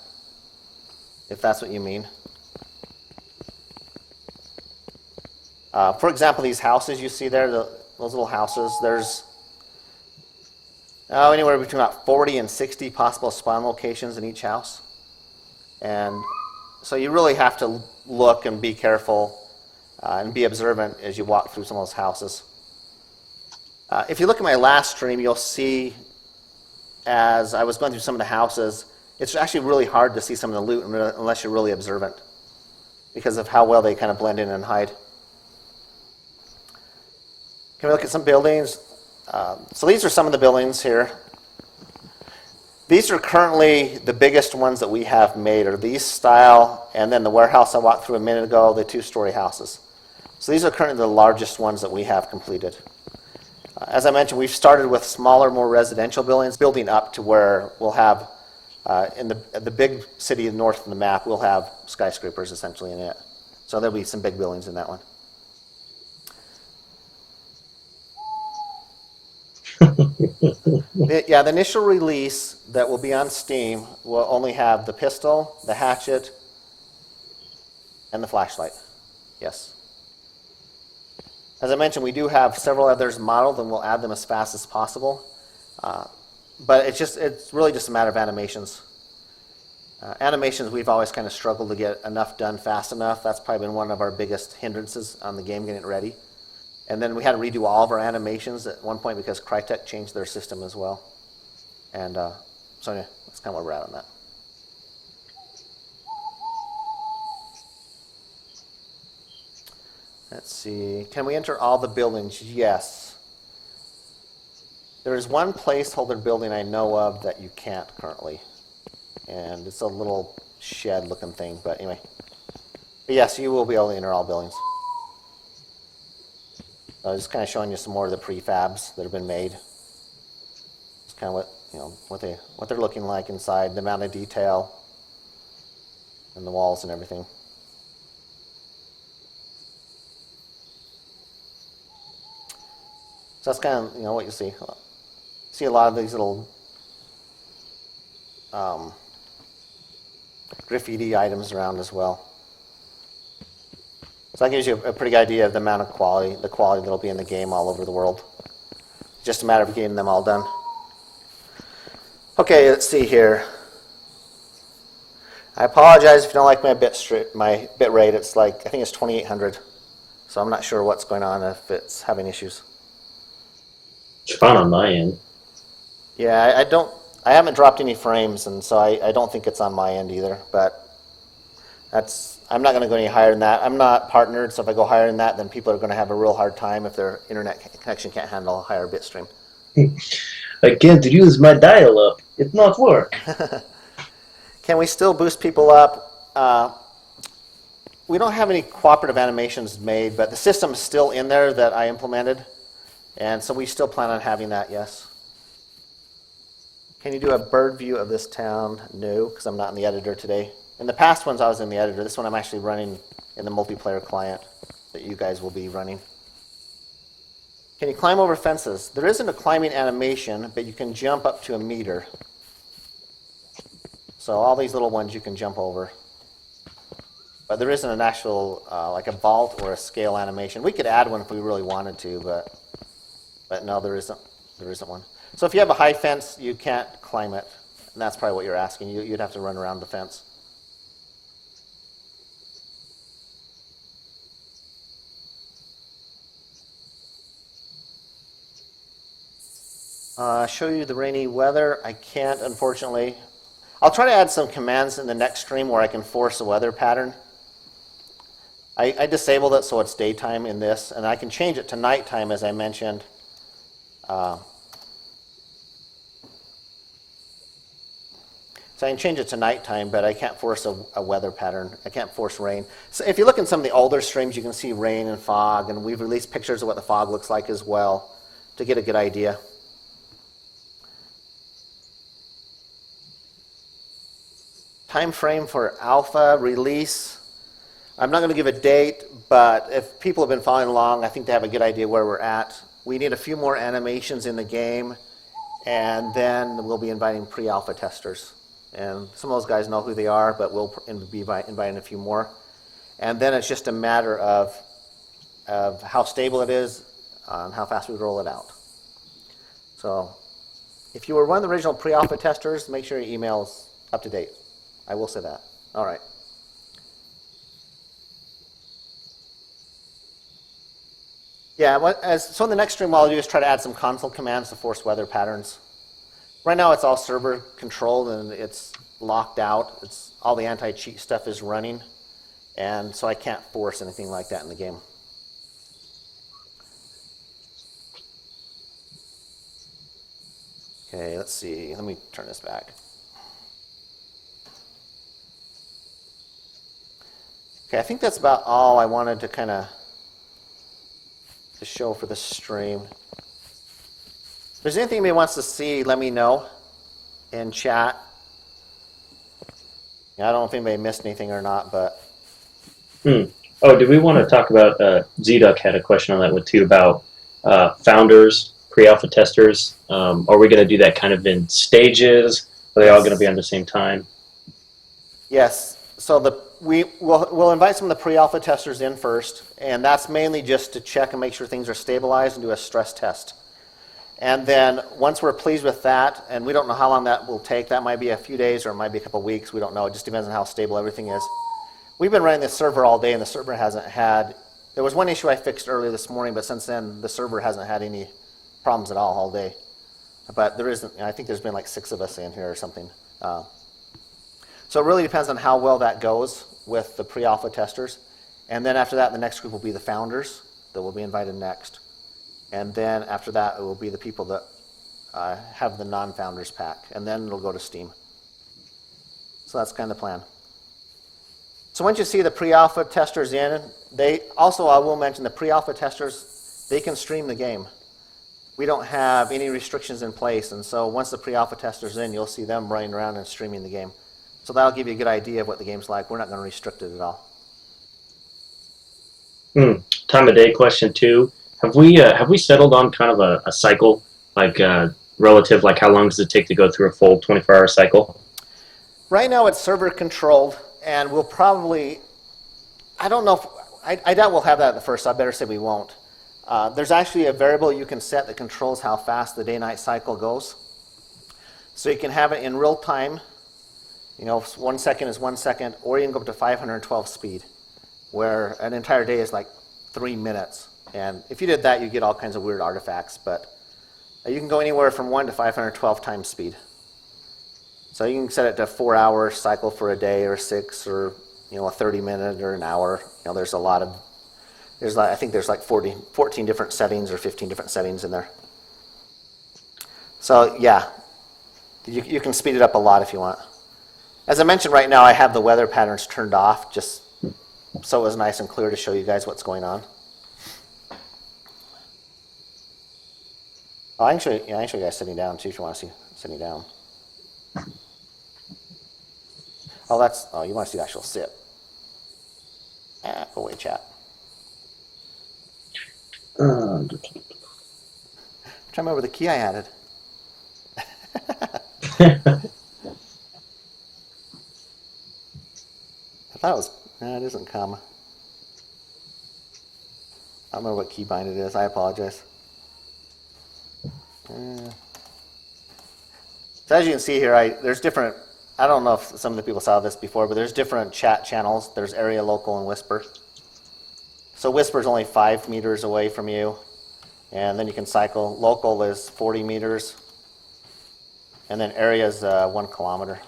if that's what you mean. For example, these houses you see there, those little houses, there's anywhere between about 40 and 60 possible spawn locations in each house. And so you really have to look and be careful and be observant as you walk through some of those houses. If you look at my last stream, you'll see as I was going through some of the houses, it's actually really hard to see some of the loot unless you're really observant because of how well they kind of blend in and hide. Can we look at some buildings? So these are some of the buildings here. These are currently the biggest ones that we have made, are these style, and then the warehouse I walked through a minute ago, the 2-story houses. So these are currently the largest ones that we have completed. As I mentioned, we've started with smaller, more residential buildings, building up to where we'll have, in the big city north of the map, we'll have skyscrapers essentially in it. So there'll be some big buildings in that one. The initial release that will be on Steam will only have the pistol, the hatchet, and the flashlight. Yes. As I mentioned, we do have several others modeled, and we'll add them as fast as possible. But it's really just a matter of animations. Animations, we've always kind of struggled to get enough done fast enough. That's probably been one of our biggest hindrances on the game getting it ready. And then we had to redo all of our animations at one point because Crytek changed their system as well. And so yeah, that's kind of where we're at on that. Let's see. Can we enter all the buildings? Yes. There is one placeholder building I know of that you can't currently. And it's a little shed-looking thing, but anyway. But yes, you will be able to enter all buildings. Just kind of showing you some more of the prefabs that have been made. Just kind of what they're looking like inside, the amount of detail, and the walls and everything. So that's kind of what you see. See a lot of these little graffiti items around as well. So that gives you a pretty good idea of the amount of quality, the quality that'll be in the game all over the world. It's just a matter of getting them all done. Okay, let's see here. I apologize if you don't like my bit rate. It's like, I think it's 2800. So I'm not sure what's going on, if it's having issues. It's fine on my end. Yeah, I haven't dropped any frames, and so I don't think it's on my end either, but I'm not going to go any higher than that. I'm not partnered, so if I go higher than that, then people are going to have a real hard time if their internet connection can't handle a higher bit stream. I can't use my dial-up. It not work. Can we still boost people up? We don't have any cooperative animations made, but the system is still in there that I implemented, and so we still plan on having that, yes. Can you do a bird view of this town? No, because I'm not in the editor today. In the past ones, I was in the editor. This one I'm actually running in the multiplayer client that you guys will be running. Can you climb over fences? There isn't a climbing animation, but you can jump up to a meter. So all these little ones you can jump over. But there isn't an actual, like a vault or a scale animation. We could add one if we really wanted to, but no, there isn't one. So if you have a high fence, you can't climb it. And that's probably what you're asking. You'd have to run around the fence. Show you the rainy weather. I can't, unfortunately. I'll try to add some commands in the next stream where I can force a weather pattern. I disabled it so it's daytime in this, and I can change it to nighttime, as I mentioned. So I can change it to nighttime, but I can't force a weather pattern. I can't force rain. So if you look in some of the older streams, you can see rain and fog, and we've released pictures of what the fog looks like as well to get a good idea. Time frame for alpha release. I'm not going to give a date, but if people have been following along, I think they have a good idea where we're at. We need a few more animations in the game, and then we'll be inviting pre-alpha testers. And some of those guys know who they are, but we'll be inviting a few more. And then it's just a matter of how stable it is and how fast we roll it out. So if you were one of the original pre-alpha testers, make sure your email's up to date. I will say that. All right. Yeah, so in the next stream, what I'll do is try to add some console commands to force weather patterns. Right now, it's all server controlled and it's locked out. All the anti-cheat stuff is running, and so I can't force anything like that in the game. Okay, let's see. Let me turn this back. Okay, I think that's about all I wanted to kind of show for the stream. If there's anything anybody wants to see, let me know in chat. I don't know if anybody missed anything or not, but... Oh, do we want to talk about, ZDuck had a question on that one too, about founders, pre-alpha testers. Are we going to do that kind of in stages? Are they all going to be on the same time? Yes. So we'll invite some of the pre-alpha testers in first, and that's mainly just to check and make sure things are stabilized and do a stress test. And then once we're pleased with that, and we don't know how long that will take, that might be a few days or it might be a couple of weeks, we don't know, it just depends on how stable everything is. We've been running this server all day and the server hasn't had, there was one issue I fixed earlier this morning, but since then the server hasn't had any problems at all day. But there isn't, I think there's been like 6 of us in here or something. So it really depends on how well that goes with the pre-alpha testers. And then after that, the next group will be the founders that will be invited next. And then after that, it will be the people that have the non-founders pack. And then it'll go to Steam. So that's kind of the plan. So once you see the pre-alpha testers in, I will mention the pre-alpha testers, they can stream the game. We don't have any restrictions in place. And so once the pre-alpha testers in, you'll see them running around and streaming the game. So that'll give you a good idea of what the game's like. We're not going to restrict it at all. Time of day question too. Have we settled on kind of a cycle, like relative, like how long does it take to go through a full 24-hour cycle? Right now it's server controlled, and we'll probably, I don't know, I doubt we'll have that at the first, so I better say we won't. There's actually a variable you can set that controls how fast the day-night cycle goes. So you can have it in real time, 1 second is 1 second, or you can go up to 512 speed, where an entire day is like 3 minutes. And if you did that, you get all kinds of weird artifacts, but you can go anywhere from 1 to 512 times speed. So you can set it to a 4-hour cycle for a day, or 6, or a 30-minute, or an hour. There's a lot of, I think there's like 14 different settings or 15 different settings in there. So yeah, you can speed it up a lot if you want. As I mentioned, right now I have the weather patterns turned off, just so it was nice and clear to show you guys what's going on. Oh, I can show you guys sitting down too if you want to see sitting down. Oh, you want to see the actual sit. Go away, chat. I'm trying to remember the key I added. I thought it was, no, it isn't comma. I don't remember what keybind it is. I apologize. So as you can see here, there's different, I don't know if some of the people saw this before, but there's different chat channels. There's area, local, and whisper. So whisper is only 5 meters away from you, and then you can cycle. Local is 40 meters, And then area is 1 kilometer,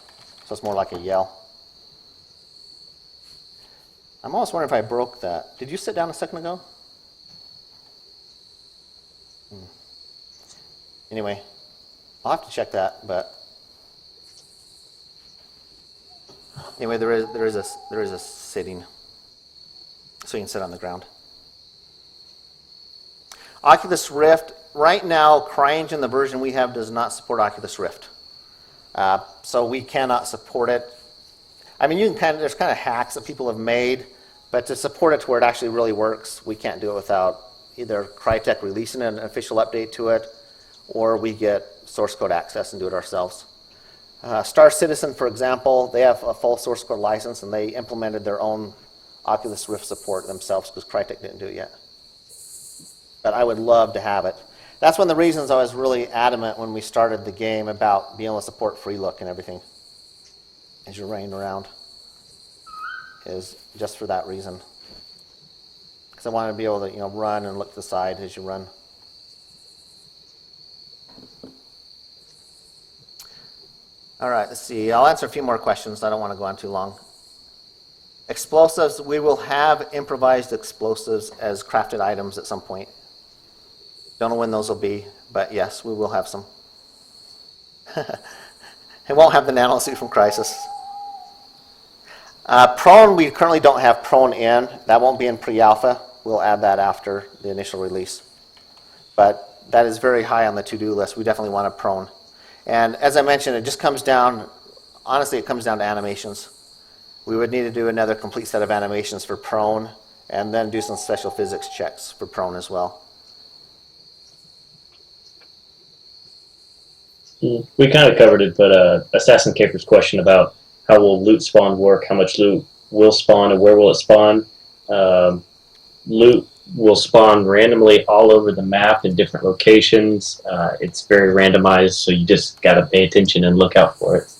so it's more like a yell. I'm almost wondering if I broke that. Did you sit down a second ago? Anyway, I'll have to check that, but anyway, there is a sitting, so you can sit on the ground. Oculus Rift, right now, CryEngine, the version we have, does not support Oculus Rift. So we cannot support it. I mean, there's kind of hacks that people have made, but to support it to where it actually really works, we can't do it without either Crytek releasing an official update to it, or we get source code access and do it ourselves. Star Citizen, for example, they have a full source code license, and they implemented their own Oculus Rift support themselves because Crytek didn't do it yet. But I would love to have it. That's one of the reasons I was really adamant when we started the game about being able to support free look and everything as you're running around, is just for that reason. Because I wanted to be able to, run and look to the side as you run. All right, let's see. I'll answer a few more questions. I don't want to go on too long. Explosives, we will have improvised explosives as crafted items at some point. Don't know when those will be, but yes, we will have some. It won't have the nanosuit from Crysis. Prone, we currently don't have prone in. That won't be in pre-alpha. We'll add that after the initial release. But that is very high on the to-do list. We definitely want a prone. And as I mentioned, it just comes down, honestly, it comes down to animations. We would need to do another complete set of animations for prone, and then do some special physics checks for prone as well. We kind of covered it, but Assassin Caper's question about how will loot spawn work, how much loot will spawn, and where will it spawn. Loot will spawn randomly all over the map in different locations. It's very randomized, so you just got to pay attention and look out for it.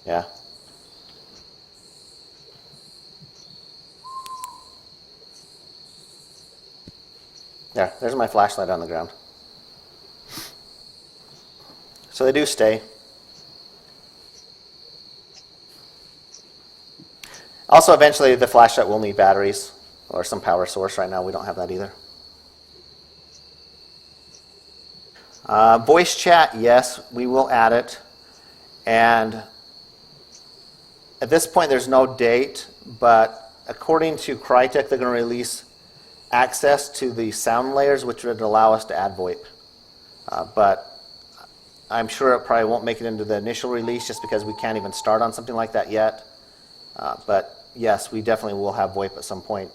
Yeah. There's my flashlight on the ground. So they do stay. Also, eventually, the flashlight will need batteries or some power source. Right now, we don't have that either. Voice chat, yes, we will add it. And at this point, there's no date, but according to Crytek, they're going to release access to the sound layers, which would allow us to add VoIP. But I'm sure it probably won't make it into the initial release just because we can't even start on something like that yet. But yes, we definitely will have VoIP at some point,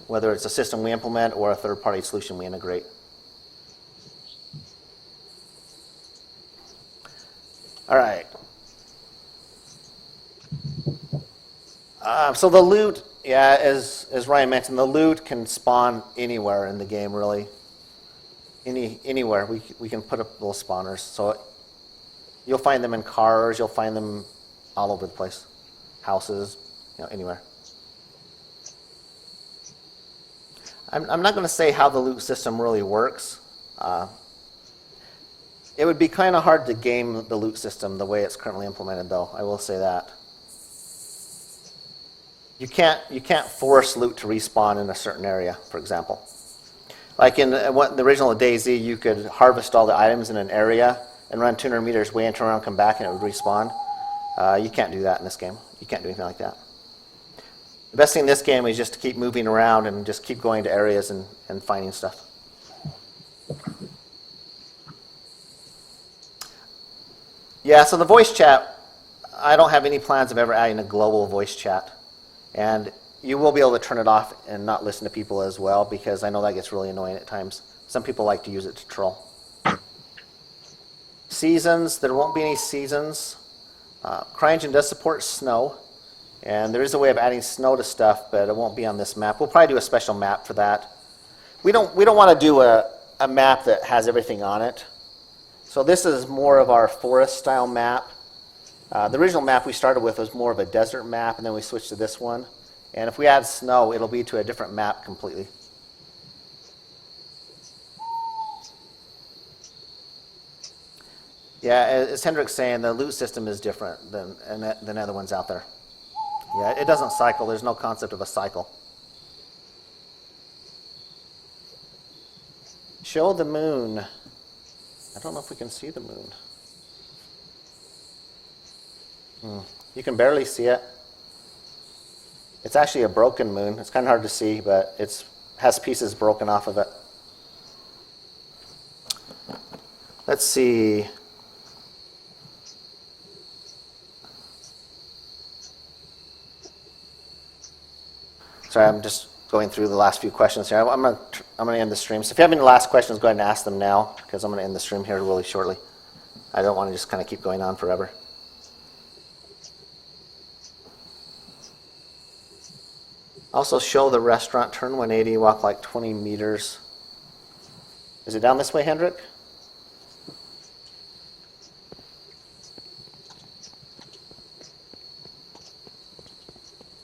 whether it's a system we implement or a third-party solution we integrate. All right. So the loot, as Ryan mentioned, the loot can spawn anywhere in the game, really. Anywhere we can put up little spawners. So you'll find them in cars, you'll find them all over the place, houses, anywhere. I'm not going to say how the loot system really works. It would be kind of hard to game the loot system the way it's currently implemented, though. I will say that. You can't force loot to respawn in a certain area, for example. Like in the original DayZ, you could harvest all the items in an area and run 200 meters away and turn around, come back, and it would respawn. You can't do that in this game. You can't do anything like that. The best thing in this game is just to keep moving around and just keep going to areas and finding stuff. Yeah, so the voice chat, I don't have any plans of ever adding a global voice chat. And you will be able to turn it off and not listen to people as well, because I know that gets really annoying at times. Some people like to use it to troll. Seasons, there won't be any seasons. CryEngine does support snow, and there is a way of adding snow to stuff, but it won't be on this map. We'll probably do a special map for that. We don't want to do a map that has everything on it. So this is more of our forest-style map. The original map we started with was more of a desert map, and then we switched to this one. And if we add snow, it'll be to a different map completely. Yeah, as Hendrik's saying, the loot system is different than other ones out there. Yeah, it doesn't cycle. There's no concept of a cycle. Show the moon. I don't know if we can see the moon. You can barely see it. It's actually a broken moon. It's kind of hard to see, but it has pieces broken off of it. Let's see. Sorry, I'm just going through the last few questions here. I'm gonna end the stream. So if you have any last questions, go ahead and ask them now, because I'm gonna end the stream here really shortly. I don't want to just kind of keep going on forever. Also show the restaurant, turn 180, walk like 20 meters. Is it down this way, Hendrik?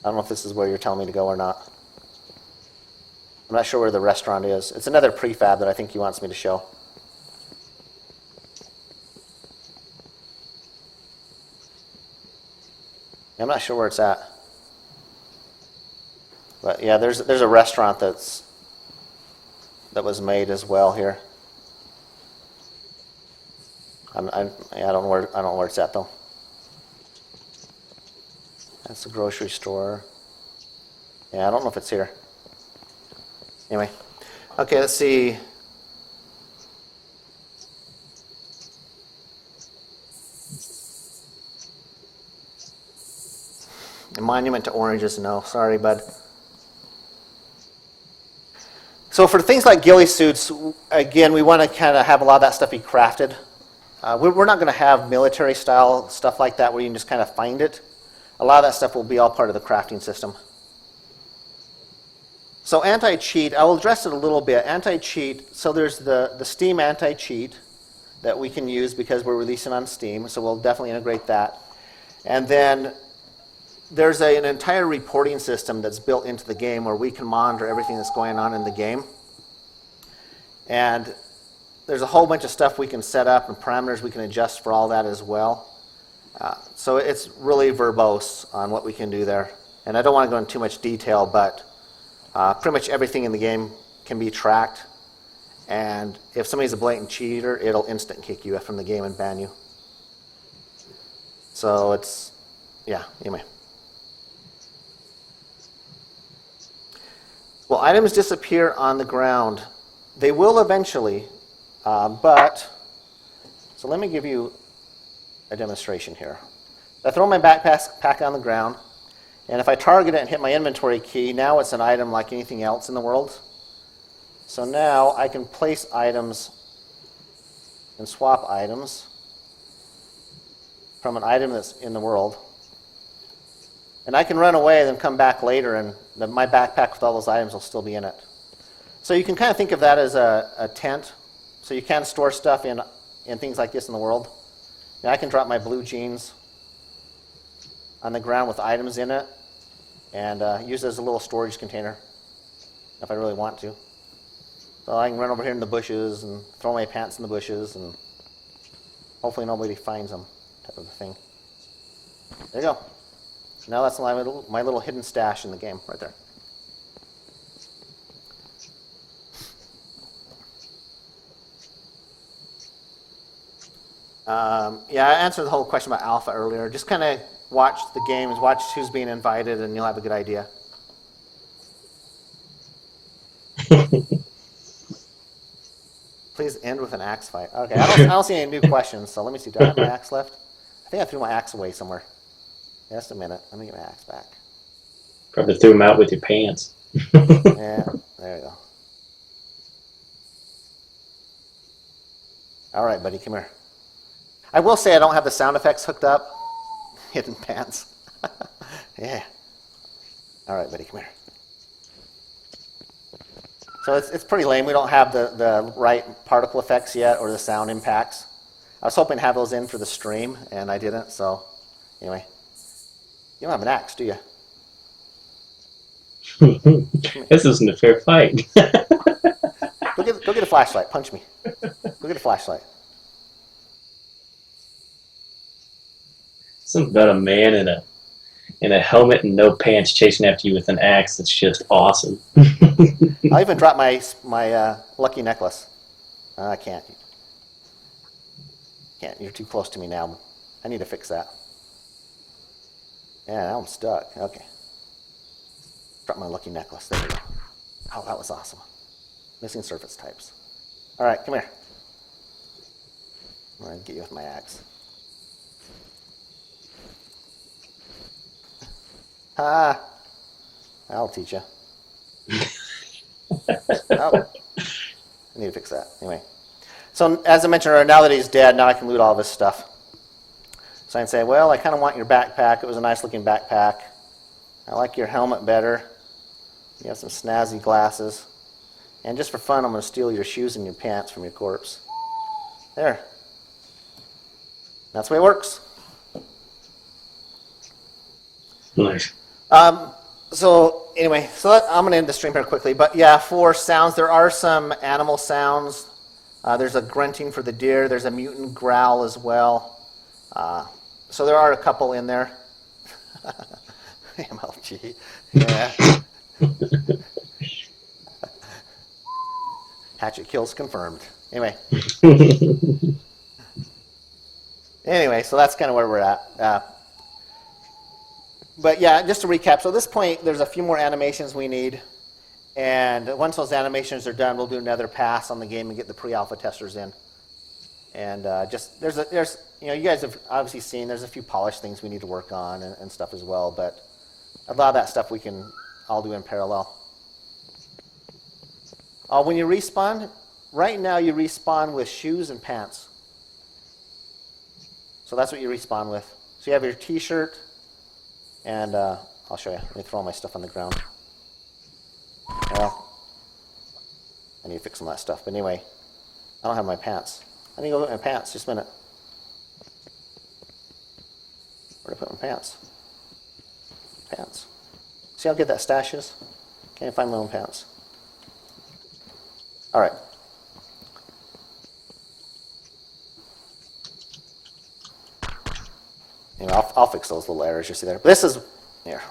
I don't know if this is where you're telling me to go or not. I'm not sure where the restaurant is. It's another prefab that I think he wants me to show. I'm not sure where it's at. But yeah, there's a restaurant that was made as well here. I don't know where it's at though. That's the grocery store. Yeah, I don't know if it's here. Anyway, okay, let's see. A monument to oranges, no, sorry, bud. So for things like ghillie suits, again, we want to kind of have a lot of that stuff be crafted. We're not going to have military style stuff like that where you can just kind of find it. A lot of that stuff will be all part of the crafting system. So anti-cheat, I will address it a little bit. Anti-cheat, so there's the Steam anti-cheat that we can use because we're releasing on Steam, so we'll definitely integrate that. And then there's an entire reporting system that's built into the game where we can monitor everything that's going on in the game. And there's a whole bunch of stuff we can set up and parameters we can adjust for all that as well. So it's really verbose on what we can do there. And I don't want to go into too much detail, but pretty much everything in the game can be tracked. And if somebody's a blatant cheater, it'll instant kick you from the game and ban you. So it's, yeah, anyway. Will items disappear on the ground? They will eventually, but, so let me give you a demonstration here. I throw my backpack on the ground, and if I target it and hit my inventory key, now it's an item like anything else in the world. So now I can place items and swap items from an item that's in the world. And I can run away and then come back later, and my backpack with all those items will still be in it. So you can kind of think of that as a tent. So you can store stuff in things like this in the world. Now I can drop my blue jeans on the ground with items in it and use it as a little storage container if I really want to. So I can run over here in the bushes and throw my pants in the bushes, and hopefully nobody finds them, type of a thing. There you go. Now that's my little hidden stash in the game right there. Yeah, I answered the whole question about alpha earlier. Just kind of watch the games, watch who's being invited, and you'll have a good idea. Please end with an axe fight. Okay, I don't see any new questions, so let me see. Do I have my axe left? I think I threw my axe away somewhere. Just a minute. Let me get my axe back. Probably threw them out with your pants. Yeah, there you go. All right, buddy, come here. I will say I don't have the sound effects hooked up. Hidden pants. Yeah. All right, buddy, come here. So it's pretty lame. We don't have the right particle effects yet or the sound impacts. I was hoping to have those in for the stream, and I didn't, so anyway. You don't have an axe, do you? This isn't a fair fight. Go get a flashlight. Punch me. Go get a flashlight. Something about a man in a helmet and no pants chasing after you with an axe. That's just awesome. I'll even drop my lucky necklace. I can't. Can't. You're too close to me now. I need to fix that. Yeah, now I'm stuck. Okay. Drop my lucky necklace. There we go. Oh, that was awesome. Missing surface types. All right, come here. I'm going to get you with my axe. Ah, I'll teach you. Oh, I need to fix that. Anyway, so as I mentioned, now that he's dead, now I can loot all of his stuff. So I can say, well, I kind of want your backpack. It was a nice looking backpack. I like your helmet better. You have some snazzy glasses. And just for fun, I'm going to steal your shoes and your pants from your corpse. There. That's the way it works. Nice. So anyway, I'm going to end the stream here quickly. But yeah, for sounds, there are some animal sounds. There's a grunting for the deer. There's a mutant growl as well. So there are a couple in there. MLG. Yeah. Hatchet kills confirmed. Anyway. Anyway, so that's kind of where we're at. But yeah, just to recap, so at this point, there's a few more animations we need. And once those animations are done, we'll do another pass on the game and get the pre-alpha testers in. And there's you guys have obviously seen there's a few polished things we need to work on and stuff as well. But a lot of that stuff we can all do in parallel. When you respawn, right now you respawn with shoes and pants. So that's what you respawn with. So you have your t-shirt, and I'll show you. Let me throw all my stuff on the ground. Well, I need to fix some of that stuff. But anyway, I don't have my pants. I need to go get my pants. Just a minute. Where did I put my pants? Pants. See how good that stash is? Can't find my own pants. All right. Anyway, I'll fix those little errors you see there. But this is here.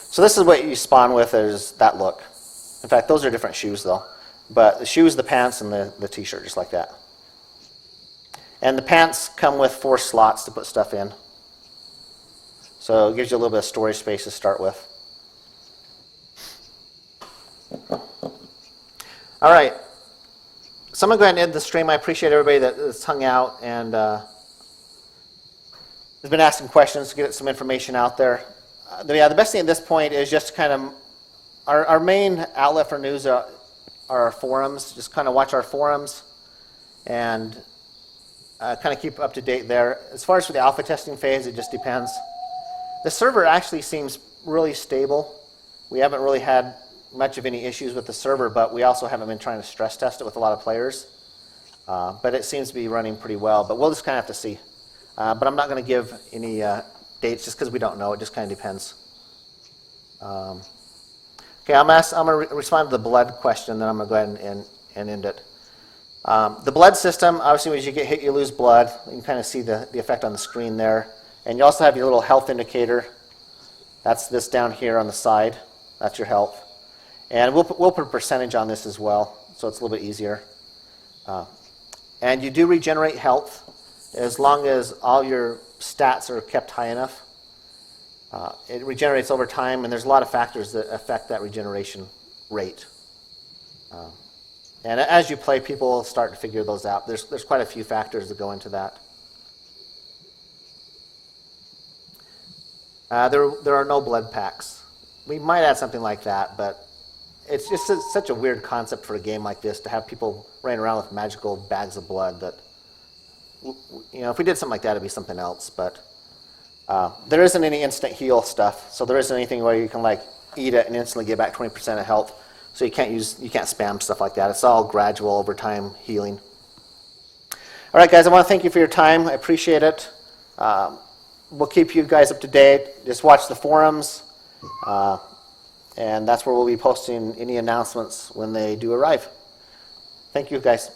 So this is what you spawn with, is that look. In fact, those are different shoes though. But the shoes, the pants, and the t-shirt, just like that. And the pants come with 4 slots to put stuff in. So it gives you a little bit of storage space to start with. All right. So I'm going to go ahead and end the stream. I appreciate everybody that's hung out and has been asking questions to get some information out there. The best thing at this point is just kind of our main outlet for news are our forums. Just kind of watch our forums and kind of keep up to date there. As far as for the alpha testing phase, it just depends. The server actually seems really stable. We haven't really had much of any issues with the server, but we also haven't been trying to stress test it with a lot of players. But it seems to be running pretty well. But we'll just kind of have to see. But I'm not going to give any dates just because we don't know. It just kind of depends. Okay, I'm going to respond to the blood question, then I'm going to go ahead and end it. The blood system, obviously, as you get hit, you lose blood. You can kind of see the effect on the screen there. And you also have your little health indicator. That's this down here on the side. That's your health. And we'll put a percentage on this as well, so it's a little bit easier. And you do regenerate health as long as all your stats are kept high enough. It regenerates over time, and there's a lot of factors that affect that regeneration rate. And as you play, people will start to figure those out. There's quite a few factors that go into that. There are no blood packs. We might add something like that, but it's just such a weird concept for a game like this to have people running around with magical bags of blood that, if we did something like that, it'd be something else. But there isn't any instant heal stuff, so there isn't anything where you can eat it and instantly get back 20% of health. So you can't spam stuff like that. It's all gradual over time healing. All right, guys, I want to thank you for your time. I appreciate it. We'll keep you guys up to date. Just watch the forums. And that's where we'll be posting any announcements when they do arrive. Thank you, guys.